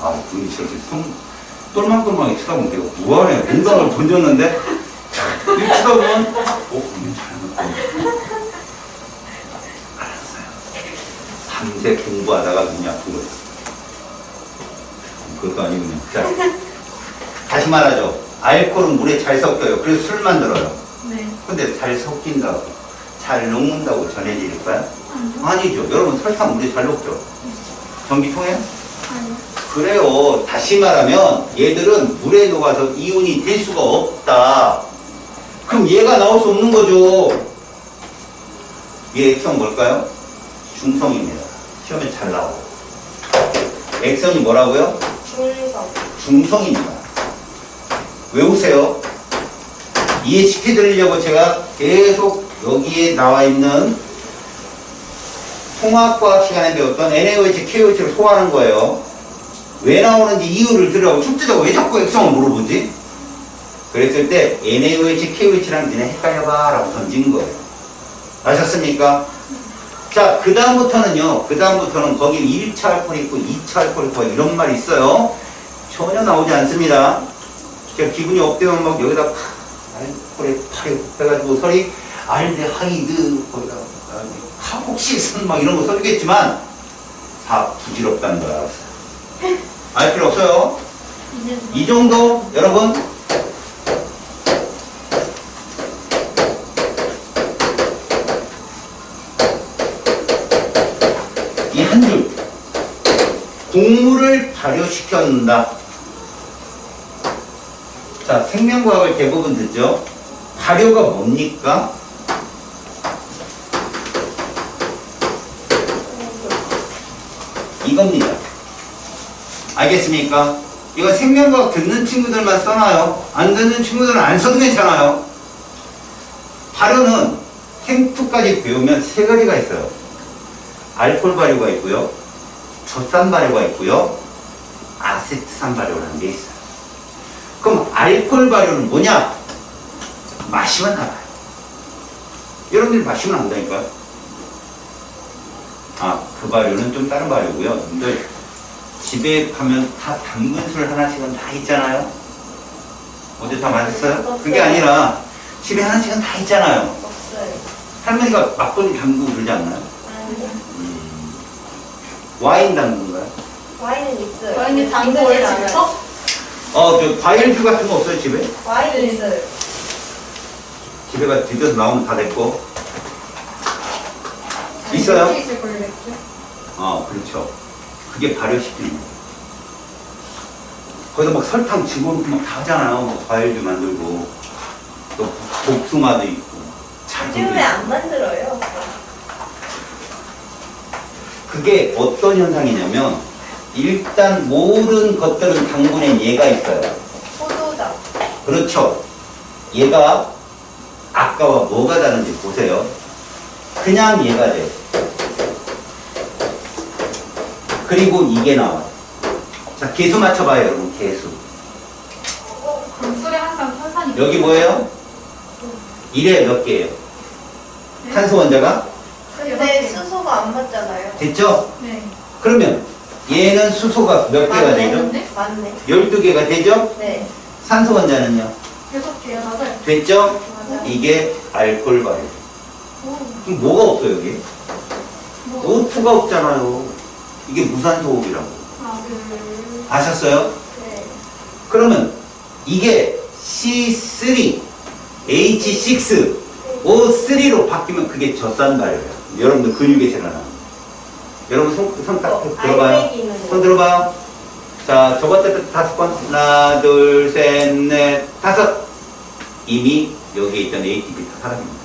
아, 둘이 저렇게 똘망똘망하게 쳐다보면 내가 뭐하네. 농담을 던졌는데 이렇게 쳐다보면 이거 잘못된. 알았어요. 밤새 공부하다가 눈이 아픈 거예요. 그것도 아니고 그냥. 자, 다시 말하죠. 알코올은 물에 잘 섞여요. 그래서 술 만들어요. 네. 근데 잘 섞인다고, 잘 녹는다고 전해질까요? 아니죠. 여러분 설탕 물에 잘 녹죠? 전기 통해요? 아니요. 그래요. 다시 말하면 얘들은 물에 녹아서 이온이 될 수가 없다. 그럼 얘가 나올 수 없는 거죠. 얘 액성 뭘까요? 중성입니다. 시험에 잘 나와요. 액성이 뭐라고요? 중성. 중성입니다. 외우세요. 이해시켜드리려고 제가 계속 여기에 나와 있는 통합과학 시간에 배웠던 NaOH, KOH를 소화하는 거예요. 왜 나오는지 이유를 들으라고. 출제자가 왜 자꾸 액성을 물어보지? 그랬을 때 NaOH, KOH랑 니네 헷갈려봐 라고 던진 거예요. 아셨습니까? 자, 그 다음부터는 거기 1차 알코올 있고 2차 알코올 있고 이런 말이 있어요. 전혀 나오지 않습니다. 제가 기분이 업되면 막 여기다 알코올에 팔이 해가지고 설이 알데하이드 거기다 카복시슨 막 이런 거 써주겠지만 다 부질없다는 걸 알았어요. 알 필요 없어요. 이 정도 여러분 이 한 줄 동물을 발효시켰는다. 자, 생명과학을 대부분 듣죠. 발효가 뭡니까? 이겁니다. 알겠습니까? 이거 생명과학 듣는 친구들만 써놔요. 안 듣는 친구들은 안 써도 괜찮아요. 발효는 생투까지 배우면 세 가지가 있어요. 알코올 발효가 있고요. 젖산 발효가 있고요. 아세트산 발효라는 게 있어요. 그럼 알코올 발효는 뭐냐? 마시면 알아요. 여러분들이 마시면 안다니까요. 그 발효는 좀 다른 발효고요. 여러분들 집에 가면 다 당근술 하나씩은 다 있잖아요. 어제 다 마셨어요? 그게 아니라 집에 하나씩은 다 있잖아요. 없어요. 할머니가 막걸리 담그고 그러지 않나요? 아니요. 와인 담그는가요? 와인은 있어요. 와인은 담그질 담궈요, 않아요. 집에서? 저 과일주 같은 거 없어요, 집에? 와인은 있어요. 집에가 뒤져서 나오면 다 됐고. 있어요? 있을 걸요, 맥주? 그렇죠. 그게 발효시키는 거예요. 거기다 막 설탕 집어넣고 막 다 하잖아요. 뭐 과일주 만들고. 또 복숭아도 있고. 자두도 요즘에 있고. 안 만들어요. 그게 어떤 현상이냐면, 일단 모든 것들은 당분엔 얘가 있어요. 포도당. 그렇죠. 얘가 아까와 뭐가 다른지 보세요. 그냥 얘가 돼요. 그리고 이게 나와요. 자, 개수 맞춰봐요, 여러분. 개수. 그럼 술에 항상 탄산이 여기 뭐예요? 1에 몇 개예요? 네. 탄소 원자가? 근데 수소가 안 맞잖아요. 됐죠? 네. 그러면 얘는 수소가 몇 개가 맞네. 되죠? 맞네. 12개가 되죠? 네. 산소 원자는요? 6개요, 맞아요. 됐죠? 맞아. 이게 알코올 발효. 그럼 뭐가 없어요, 여기? 뭐, O2가 없잖아요. 이게 무산소호흡이라고. 아셨어요? 네. 그러면 이게 C3, H6, O3로 바뀌면 그게 젖산 발효예요. 여러분들 근육에 생겨나. 여러분 손 딱 들어봐요. 알배기는 손 들어봐요. 자, 저번부터 5번. 하나, 둘, 셋, 넷, 5. 이미 여기에 있던 ATP 다 사라집니다.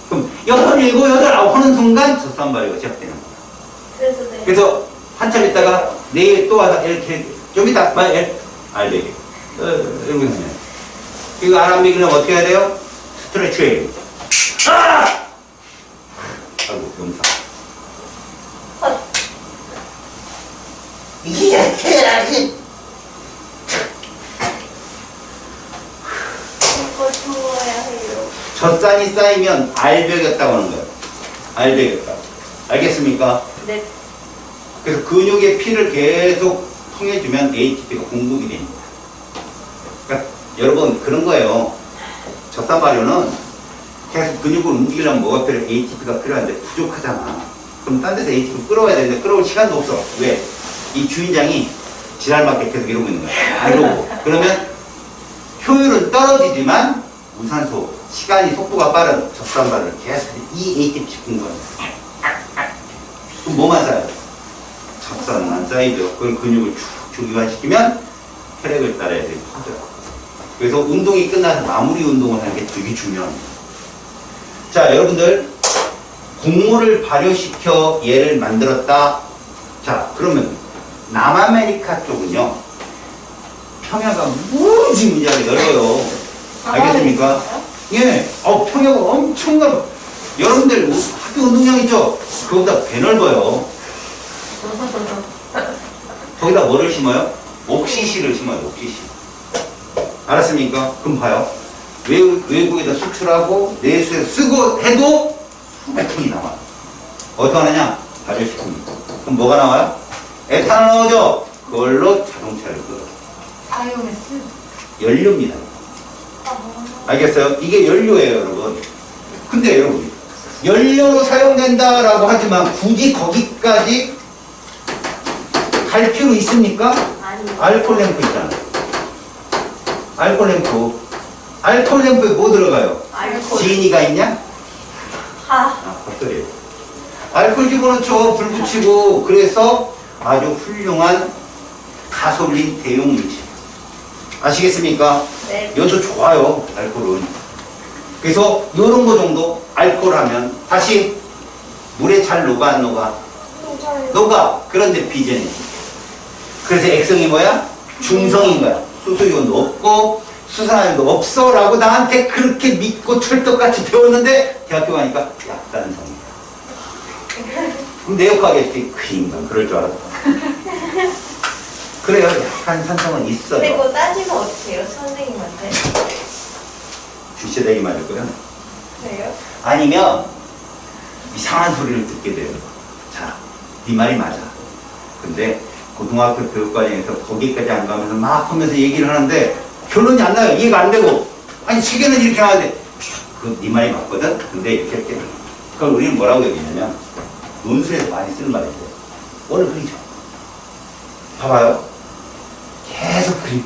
그럼 6, 7, 8, 9 하는 순간 젖산 발효가 시작되는 거예요. 그래서 네. 그래서 한참 있다가 내일 또 와서 이렇게 좀 이따 알배기 이렇게 하면 이거 안 하면 어떻게 해야 돼요? 스트레칭. 아이고 용사. 이게 해야지. 이거 주워야 해요. 젖산이 쌓이면 알배겼다고 하는 거예요. 알배겼다. 알겠습니까? 네. 그래서 근육에 피를 계속 통해주면 ATP가 공급이 됩니다. 그러니까 여러분 그런 거예요. 젖산 발효는 계속 근육을 움직이려면 뭐가 필요해? ATP가 필요한데 부족하잖아. 그럼 딴 데서 ATP 끌어와야 되는데 끌어올 시간도 없어. 왜? 이 주인장이 지랄맞게 계속 이러고 있는 거야. 이러고. 그러면 효율은 떨어지지만 무산소, 시간이 속도가 빠른 젖산 발효를 계속 이 ATP 공급합니다. 그럼 뭐만 쌓여요? 젖산은 안 쌓이죠. 그걸 근육을 쭉 주기화시키면 혈액을 따라 애들이 퍼져요. 그래서 운동이 끝나서 마무리 운동을 하는 게 되게 중요합니다. 자, 여러분들 곡물을 발효시켜 얘를 만들었다. 자, 그러면 남아메리카 쪽은요 평야가 무지무지하게 넓어요. 알겠습니까? 예, 평야가 엄청 넓어. 여러분들 학교 운동장 있죠? 그거보다 배 넓어요. 거기다 뭐를 심어요? 옥시시를 심어요. 옥시시. 알았습니까? 그럼 봐요. 외국에다 수출하고 내수에 쓰고 해도 에탄올이 나와요. 어떻게 하느냐? 발효시킵니다. 그럼 뭐가 나와요? 에탄올 나오죠? 그걸로 자동차를 끓여요. 바이오매스. 연료입니다. 알겠어요? 이게 연료예요, 여러분. 근데 여러분, 연료로 사용된다라고 하지만 굳이 거기까지 갈 필요 있습니까? 아니요. 알코올 램프 있잖아요. 알코올 램프. 알코올 램프에 뭐 들어가요? 알코올. 지인이가 있냐? 하. 헛소리예요. 알코올 집어넣죠. 불 붙이고. 그래서 아주 훌륭한 가솔린 대용 물질. 아시겠습니까? 네. 이것도 좋아요. 알코올은. 그래서 이런 거 정도 알코올 하면 다시 물에 잘 녹아 안 녹아? 녹아. 그런데 비전이. 그래서 액성이 뭐야? 중성인 거야. 수소이온도 없고 수산화도 없어 라고 나한테 그렇게 믿고 철떡같이 배웠는데 대학교 가니까 약산성이야. 그럼 내 역학했지. 그 인간 그럴 줄 알았다. 그래요. 약간 산성은 근데 있어요. 그거 따지면 어떻게 해요? 선생님한테? 주체되기 맞을 거야. 그래요? 아니면 이상한 소리를 듣게 돼요. 자, 네 말이 맞아. 근데 고등학교 교육과정에서 거기까지 안 가면서 막 하면서 얘기를 하는데 결론이 안 나요. 이해가 안 되고. 아니 책에는 이렇게 나왔는데 그 네 말이 맞거든. 근데 이렇게 할게. 그걸 우리는 뭐라고 얘기하냐면 논술에서 많이 쓰는 말이죠. 원을 그리죠. 봐봐요. 계속 그리고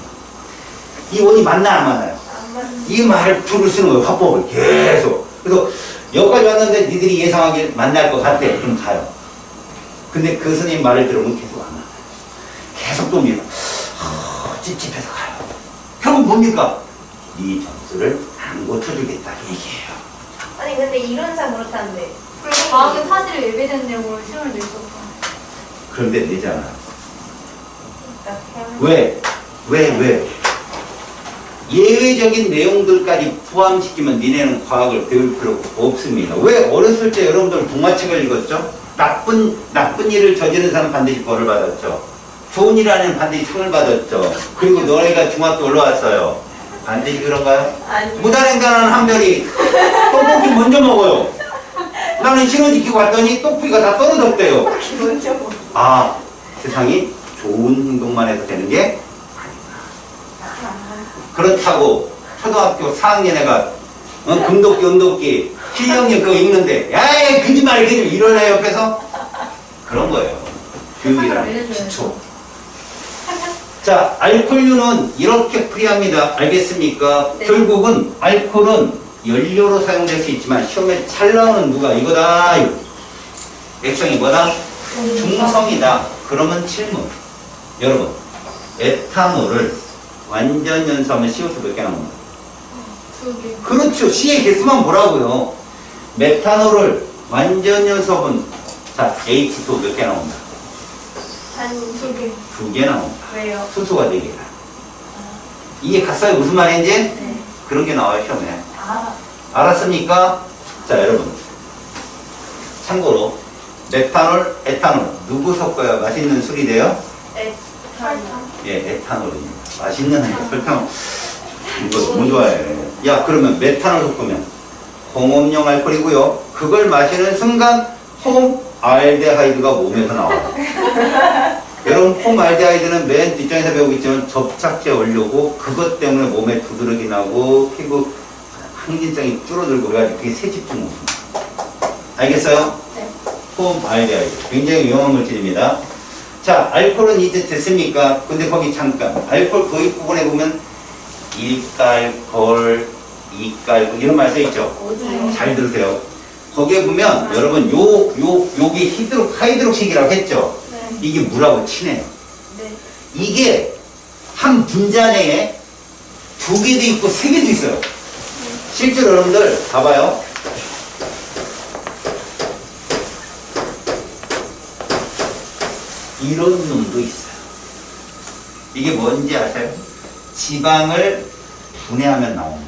이 원이 맞나 안 맞나요? 안 맞는. 이 말투를 쓰는 거예요. 화법을 계속. 그래서 여기까지 왔는데 니들이 예상하길 만날 것 같아. 그럼 가요. 근데 그 선생님 말을 들으면 계속 안 만나요. 계속 또 밀어. 찝찝해서 가요. 결국 뭡니까? 네 점수를 안 고쳐주겠다 얘기해요. 아니 근데 이론상 그렇다는데. 그리고 과학의 사실을 예배된 내용으로 시험을 낼 수 없어. 그런데 내잖아. 그러니까 왜? 예외적인 내용들까지 포함시키면 니네는 과학을 배울 필요가 없습니다. 왜? 어렸을 때 여러분들 동화책을 읽었죠? 나쁜 일을 저지른 사람 반드시 벌을 받았죠. 좋은 일 하는 반드시 상을 받았죠. 그리고 너네가 중학교 올라왔어요. 반드시 그런가요? 아니. 무단횡단하는 한별이 떡볶이 먼저 먹어요. 나는 신호지키고 왔더니 떡볶이가 다 떨어졌대요. 먼저 뭐. 아, 세상이 좋은 행동만 해서 되는 게 그렇다고 초등학교 4학년 애가 금도끼, 은도끼, 실력력 그거 읽는데 야이 거짓말 이런 애 옆에서 그런 거예요. 교육이라는 기초. 자, 알코올류는 이렇게 풀이합니다. 알겠습니까? 네. 결국은 알코올은 연료로 사용될 수 있지만 시험에 잘 나오는 누가 이거다. 액성이 뭐다? 중성이다. 그러면 질문. 여러분, 에탄올을 완전 연소하면 CO2 몇 개 나옵니다? 2개. 그렇죠. C의 개수만 보라고요. 메탄올을 완전 연소하면 자, H2 몇 개 나옵니다? 한 2개. 2개 나옵니다. 왜요? 수소가 4개다. 이게 갔어요? 무슨 말인지? 네. 그런 게 나와요, 시험에. 아. 알았습니까? 자, 여러분. 참고로, 메탄올, 에탄올, 누구 섞어야 맛있는 술이 돼요? 에탄올. 예, 에탄올입니다. 맛있는 설탕. 이거 너무 좋아해. 야, 그러면 메탄올 섞으면 홍업용 알코올이고요. 그걸 마시는 순간 폼알데하이드가 몸에서 나와요. 여러분, 폼알데하이드는 맨 뒷장에서 배우고 있지만 접착제 원료고 그것 때문에 몸에 두드러기 나고 피부 항진성이 줄어들고 그래가지고 그게 새집중 옵니다. 알겠어요? 네. 폼알데하이드. 굉장히 위험한 물질입니다. 자, 알코올은 이제 됐습니까? 근데 거기 잠깐. 알코올 도입 부분에 보면 일깔콜, 이깔콜 이런 말 써있죠? 어디요? 잘 들으세요. 거기에 보면 여러분 요게 하이드록식이라고 했죠? 네. 이게 물하고 친해요. 네. 이게 한 분자 내에 2개도 있고 3개도 있어요. 실제로 여러분들 봐봐요. 이런 놈도 있어요. 이게 뭔지 아세요? 지방을 분해하면 나오는 거.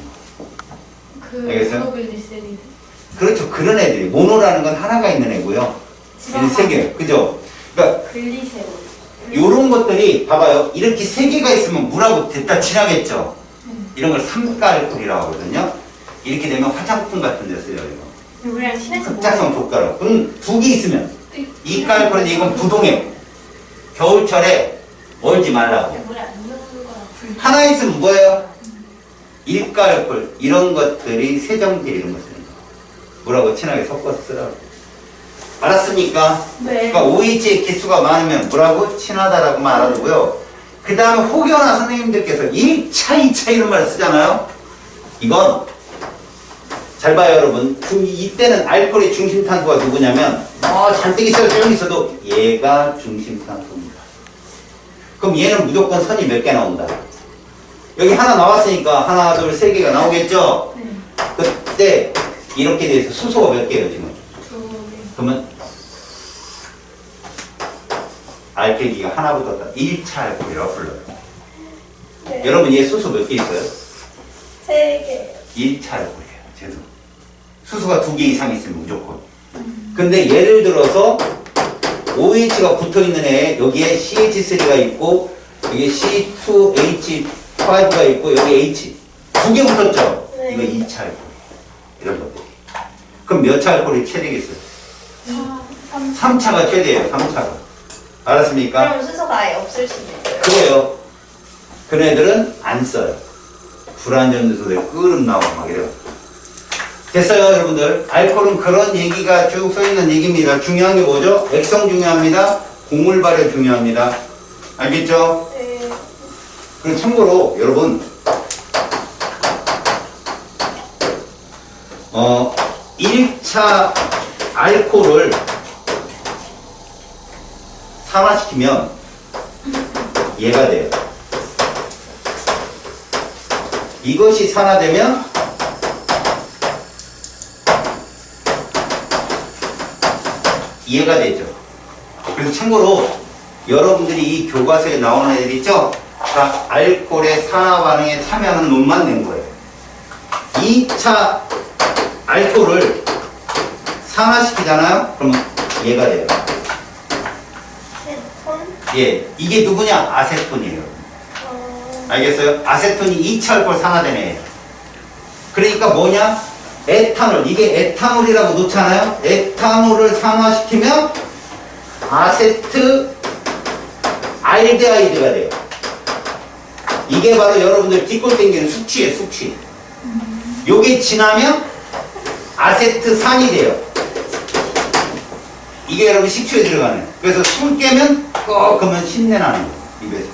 그 알겠어요? 모노글리세리드. 그렇죠. 그런 애들이. 모노라는 건 하나가 있는 애고요. 얘는 3개. 그죠? 그러니까 글리세롤. 요런 것들이 봐봐요. 이렇게 3개가 있으면 물하고 됐다 친하겠죠. 이런 걸 삼가알코올이라고 하거든요. 이렇게 되면 화장품 같은 데 쓰여요. 이거. 우리랑 친해서 흑자성 독가루. 그럼 2개 있으면 이가알코올은 이건 부동액. 겨울철에 얼지 말라고. 물에 안 넣는 거랑 불. 하나 있으면 뭐예요? 일가알코올. 이런 것들이 세정제 이런 거 쓰는 거. 물하고 친하게 섞어서 쓰라고. 알았습니까? 네. 그러니까 OH의 개수가 많으면 물하고 친하다라고만 알아두고요. 그 다음에 혹여나 선생님들께서 1차, 2차 이런 말 쓰잖아요. 이건 잘 봐요 여러분. 이때는 알코올의 중심탄소가 누구냐면 잔뜩 있어요. 조용히 있어도 얘가 중심탄소입니다. 그럼 얘는 무조건 선이 몇 개 나온다. 여기 하나 나왔으니까 하나, 둘, 3개가 나오겠죠? 네. 그때 이렇게 돼서 수소가 몇 개예요 지금? 2개. 그러면 알칼리가 하나 붙었다. 1차 알코올이라고 불러요. 네. 여러분 얘 수소 몇 개 있어요? 3개. 1차 알코올이에요. 쟤도. 수소가 2개 이상 있으면 무조건. 근데 예를 들어서 OH가 붙어있는 애에 여기에 CH3가 있고 여기에 C2H5가 있고 여기 H 2개 붙었죠? 네. 이거 2차 알코올. 이런 것들이. 그럼 몇 차 알코올이 최대겠어요? 3차가 최대예요. 3차가. 알았습니까? 그럼 수소가 아예 없을 수도 있어요. 그래요. 그런 애들은 안 써요. 불안전도소에 끓음 나오고 막 이래요. 됐어요, 여러분들. 알코올은 그런 얘기가 쭉 써있는 얘기입니다. 중요한 게 뭐죠? 액성 중요합니다. 곡물 발효 중요합니다. 알겠죠? 네. 그리고 참고로 여러분 1차 알코올을 산화시키면 얘가 돼요. 이것이 산화되면 얘가 되죠. 그래서 참고로 여러분들이 이 교과서에 나오는 애들 있죠? 다 알코올의 산화 반응에 참여하는 놈만 낸 거예요. 2차 알코올을 산화시키잖아요? 그러면 얘가 돼요. 세톤? 예, 이게 누구냐? 아세톤이에요. 알겠어요? 아세톤이 2차 알코올 산화되는 애예요. 그러니까 뭐냐? 에탄올. 이게 에탄올이라고 놓잖아요? 에탄올을 산화시키면 아세트 알데하이드가 돼요. 이게 바로 여러분들 뒷골 땡기는 숙취예요, 숙취. 요게 지나면 아세트산이 돼요. 이게 여러분 식초에 들어가는. 그래서 술 깨면 꼭 그러면 신내 나는 거예요, 입에서.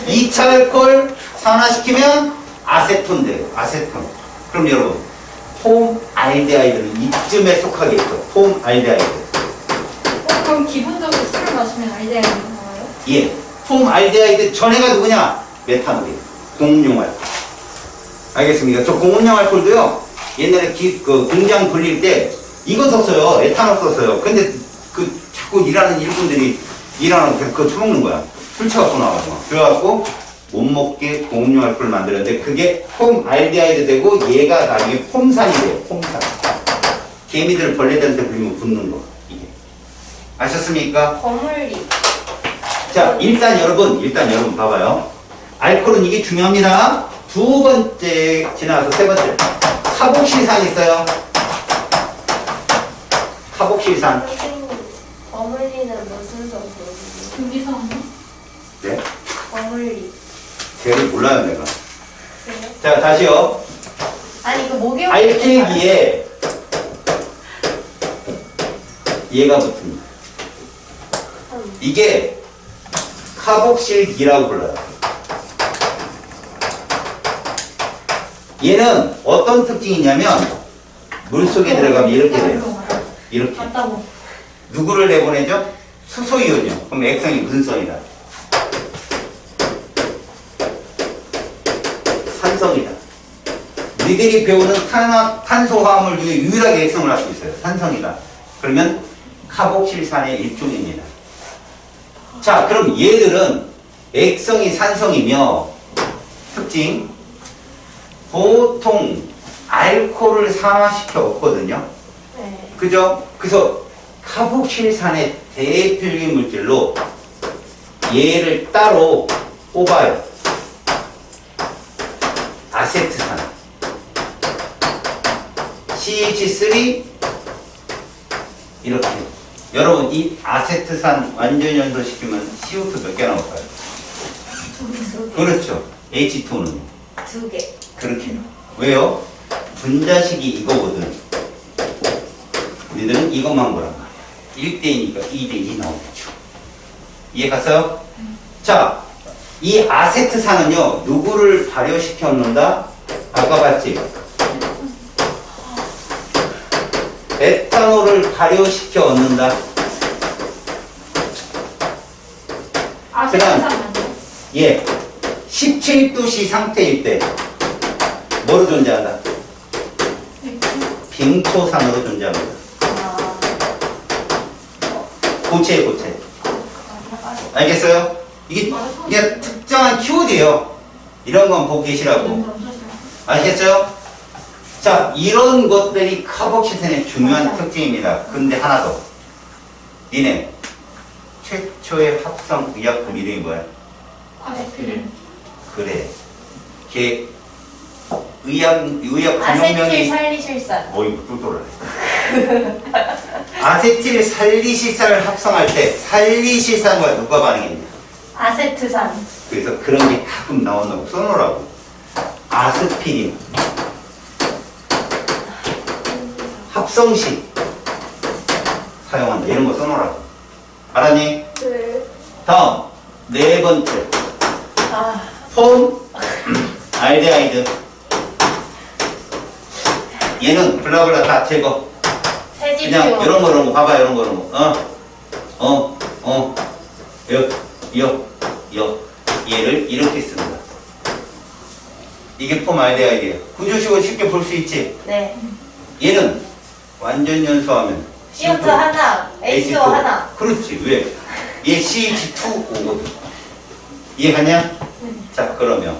2차 알코올 산화시키면 아세톤 돼요, 아세톤. 그럼 여러분, 폼알데하이드는 이쯤에 속하겠죠. 폼알데하이드. 그럼 기본적으로 술을 마시면 알데하이드 나와요? 예. 폼알데하이드 전해가 누구냐? 메탄올이에요. 공용알코올. 알겠습니까? 저 공용알코올도요, 옛날에 그 공장 돌릴 때 이거 썼어요. 에탄올 썼어요. 근데 그 자꾸 일하는 일꾼들이 일하는 그거 처먹는 거야. 술 처갖고 나와서. 그래갖고 못 먹게 공용알코올 만들었는데 그게 폼알데하이드 되고 얘가 나중에 폼산이 돼요. 폼산. 개미들 벌레들한테 불리면 붙는 거. 이게. 아셨습니까? 버물리. 자, 일단 여러분 봐봐요. 알코올은 이게 중요합니다. 두 번째 지나서 세 번째. 카복실산 있어요. 카복실산. 선생님, 버물리는 무슨 성분이에요? 금기성. 네. 버물리. 제가 몰라요, 내가. 그래요? 자, 다시요. 아니, 그 목욕. 알킬기에 얘가 붙습니다. 이게 카복실기라고 불러요. 얘는 어떤 특징이 있냐면 물속에 들어가면 이렇게 돼요. 이렇게. 맞다고. 누구를 내보내죠? 수소이온이요. 그럼 액성이 무슨 성이다? 우리들이 배우는 탄소화합물 중에 유일하게 액성을 할 수 있어요. 산성이다. 그러면 카복실산의 일종입니다. 자, 그럼 얘들은 액성이 산성이며 특징 보통 알코올을 산화시켜 없거든요. 네. 그죠? 그래서 카복실산의 대표적인 물질로 얘를 따로 뽑아요. 아세트산 CH3 이렇게. 여러분 이 아세트산 완전 연소시키면 CO2 몇 개 나올까요? 그렇죠. H2는 2개. 그렇게 해요. 왜요? 분자식이 이거거든. 우리들은 이것만 보란 말이야. 1대2니까 2대2 나오겠죠. 이해 갔어요? 자, 이 아세트산은요, 누구를 발효시켜 놓는다? 아까 봤지? 에탄올을 발효시켜 얻는다. 아세트산 맞나요? 예. 17도씨 상태일 때 뭐로 존재한다? 빙초산으로 존재합니다. 아, 고체에 고체. 알겠어요? 이게 특정한 키워드예요. 이런 건 보고 계시라고. 알겠어요? 자, 이런 것들이 카복실산의 중요한 특징입니다. 근데 하나 더. 니네 최초의 합성 의약품 이름이 뭐야? 아세틸. 그래. 걔 의약 아세틸 분명명이 살리실산. 어이구 또 돌아네. 아세틸 살리실산을 합성할 때 살리실산과 누가 반응했냐? 아세트산. 그래서 그런 게 가끔 나온다고 써놓으라고. 아스피린 합성식 사용한다. 이런 거 써놓으라고. 알았니? 네. 다음 네 번째 아, 폼 알데하이드. 얘는 블라블라 다 제거. 세지표. 그냥 이런 거 봐봐. 이런 거 얘를 이렇게 씁니다. 이게 폼 알데하이드예요. 구조식으로 쉽게 볼 수 있지. 네. 얘는 완전 연소하면 CO2 하나, H2O 하나. 그렇지. 왜? 얘 CH2O거든. 이해가냐? 자, 그러면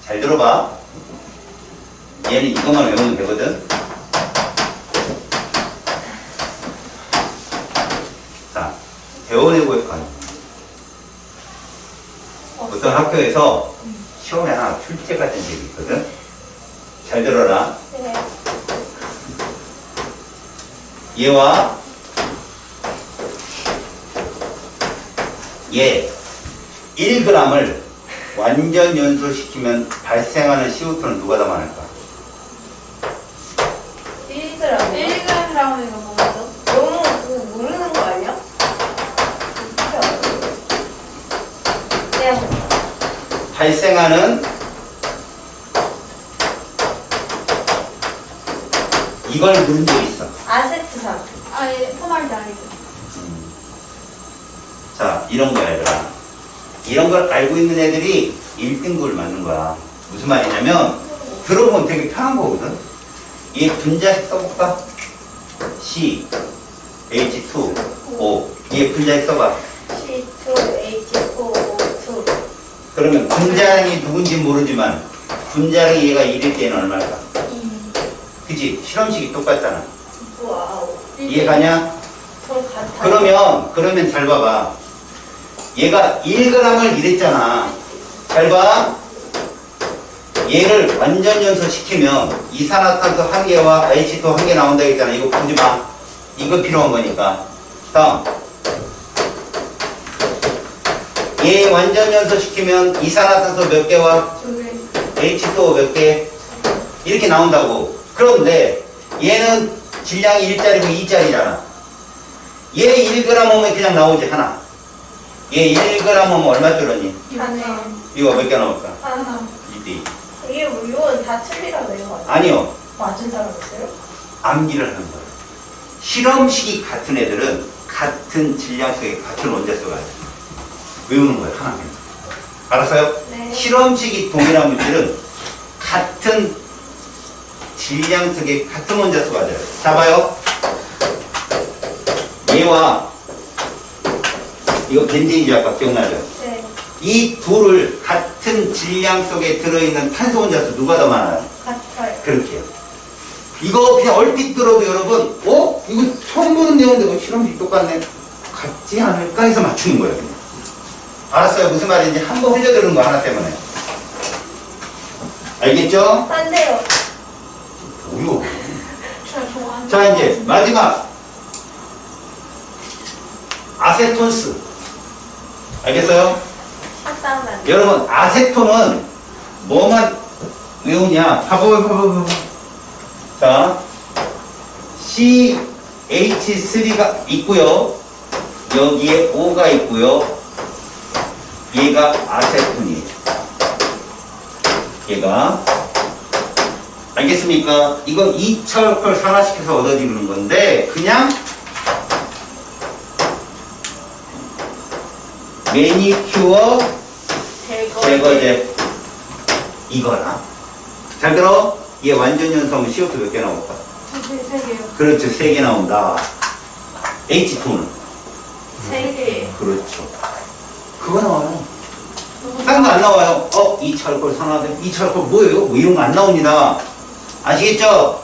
잘 들어봐. 얘는 이것만 외우면 되거든. 자, 배워내고 있을 거 아니야. 어떤 학교에서 시험에 하나 출제가 된 적이 있거든. 잘 들어라. 네. 얘와 얘 1g을 완전 연소시키면 발생하는 CO2는 누가 담아낼까? 1g. 1g이가 뭐죠? 너무 그거 모르는 거 아니야? 그냥 발생하는 이걸 물은 적 있어. 아세트산. 아예 포말데하이드. 자, 이런 거 얘들아. 이런 걸 알고 있는 애들이 1등급을 맞는 거야. 무슨 말이냐면 들어보면 되게 편한 거거든. 이 분자식 써볼까? C, H2, O. 얘 분자식 써봐. C2H4O2. 그러면 분자량이 누군지 모르지만 분자량이 얘가 1일 때는 얼마일까? 그지? 실험식이 똑같잖아. 와우. 이해가냐? 전 같아요. 그러면 잘 봐봐. 얘가 1g을 이랬잖아. 잘 봐. 얘를 완전 연소시키면 이산화탄소 1개와 H2 1개 나온다 했잖아. 이거 보지 마. 이거 필요한 거니까. 다음. 얘 완전 연소시키면 이산화탄소 몇 개와 H2O 몇 개? 이렇게 나온다고. 그런데 얘는 질량이 1짜리고 2짜리잖아. 얘 1g 오면 그냥 나오지, 하나. 얘 1g 오면 얼마 줄었니? 이거 몇 개 나올까? 하나. 2대2. 이게 뭐 이건 다 틀리라고 이거 맞아? 아니요. 맞은 사람 있어요? 암기를 하는 거예요. 실험식이 같은 애들은 같은 질량 속에 같은 원자 써가지고 외우는 거예요, 하나만. 알았어요? 네. 실험식이 동일한 물질은 같은 질량 속에 같은 원자수가 돼요. 자, 봐요. 얘와 이거 벤젠이죠. 아까 기억나죠? 네. 이 둘을 같은 질량 속에 들어있는 탄소 원자수 누가 더 많아요? 같아요. 그렇게요. 이거 그냥 얼핏 들어도 여러분, 이거 처음 보는 내용인데 실험식 똑같네. 같지 않을까 해서 맞추는 거예요. 그냥. 알았어요? 무슨 말인지 한번 흘려들은 거 하나 때문에. 알겠죠? 안 돼요. 뭐요? 저 좋아하는 자, 이제 마지막. 아세톤스. 알겠어요? 확답하면 안 돼요. 여러분, 아세톤은 뭐만 외우냐? 봐봐. 자, CH3가 있고요. 여기에 O가 있고요. 얘가 아세톤이에요. 얘가. 알겠습니까? 이거 이철걸 산화시켜서 얻어지는 건데, 그냥 매니큐어 제거제 이거나. 잘 들어? 얘 완전 연성은 CO2 몇 개 나올까? 세 개요. 그렇죠. 3개 나온다. H2는? 세 개. 그렇죠. 그거 나와요. 딴 거 안 나와요. 이철걸 산화제? 이철걸 뭐예요? 뭐 이런 거 안 나옵니다. 아시겠죠?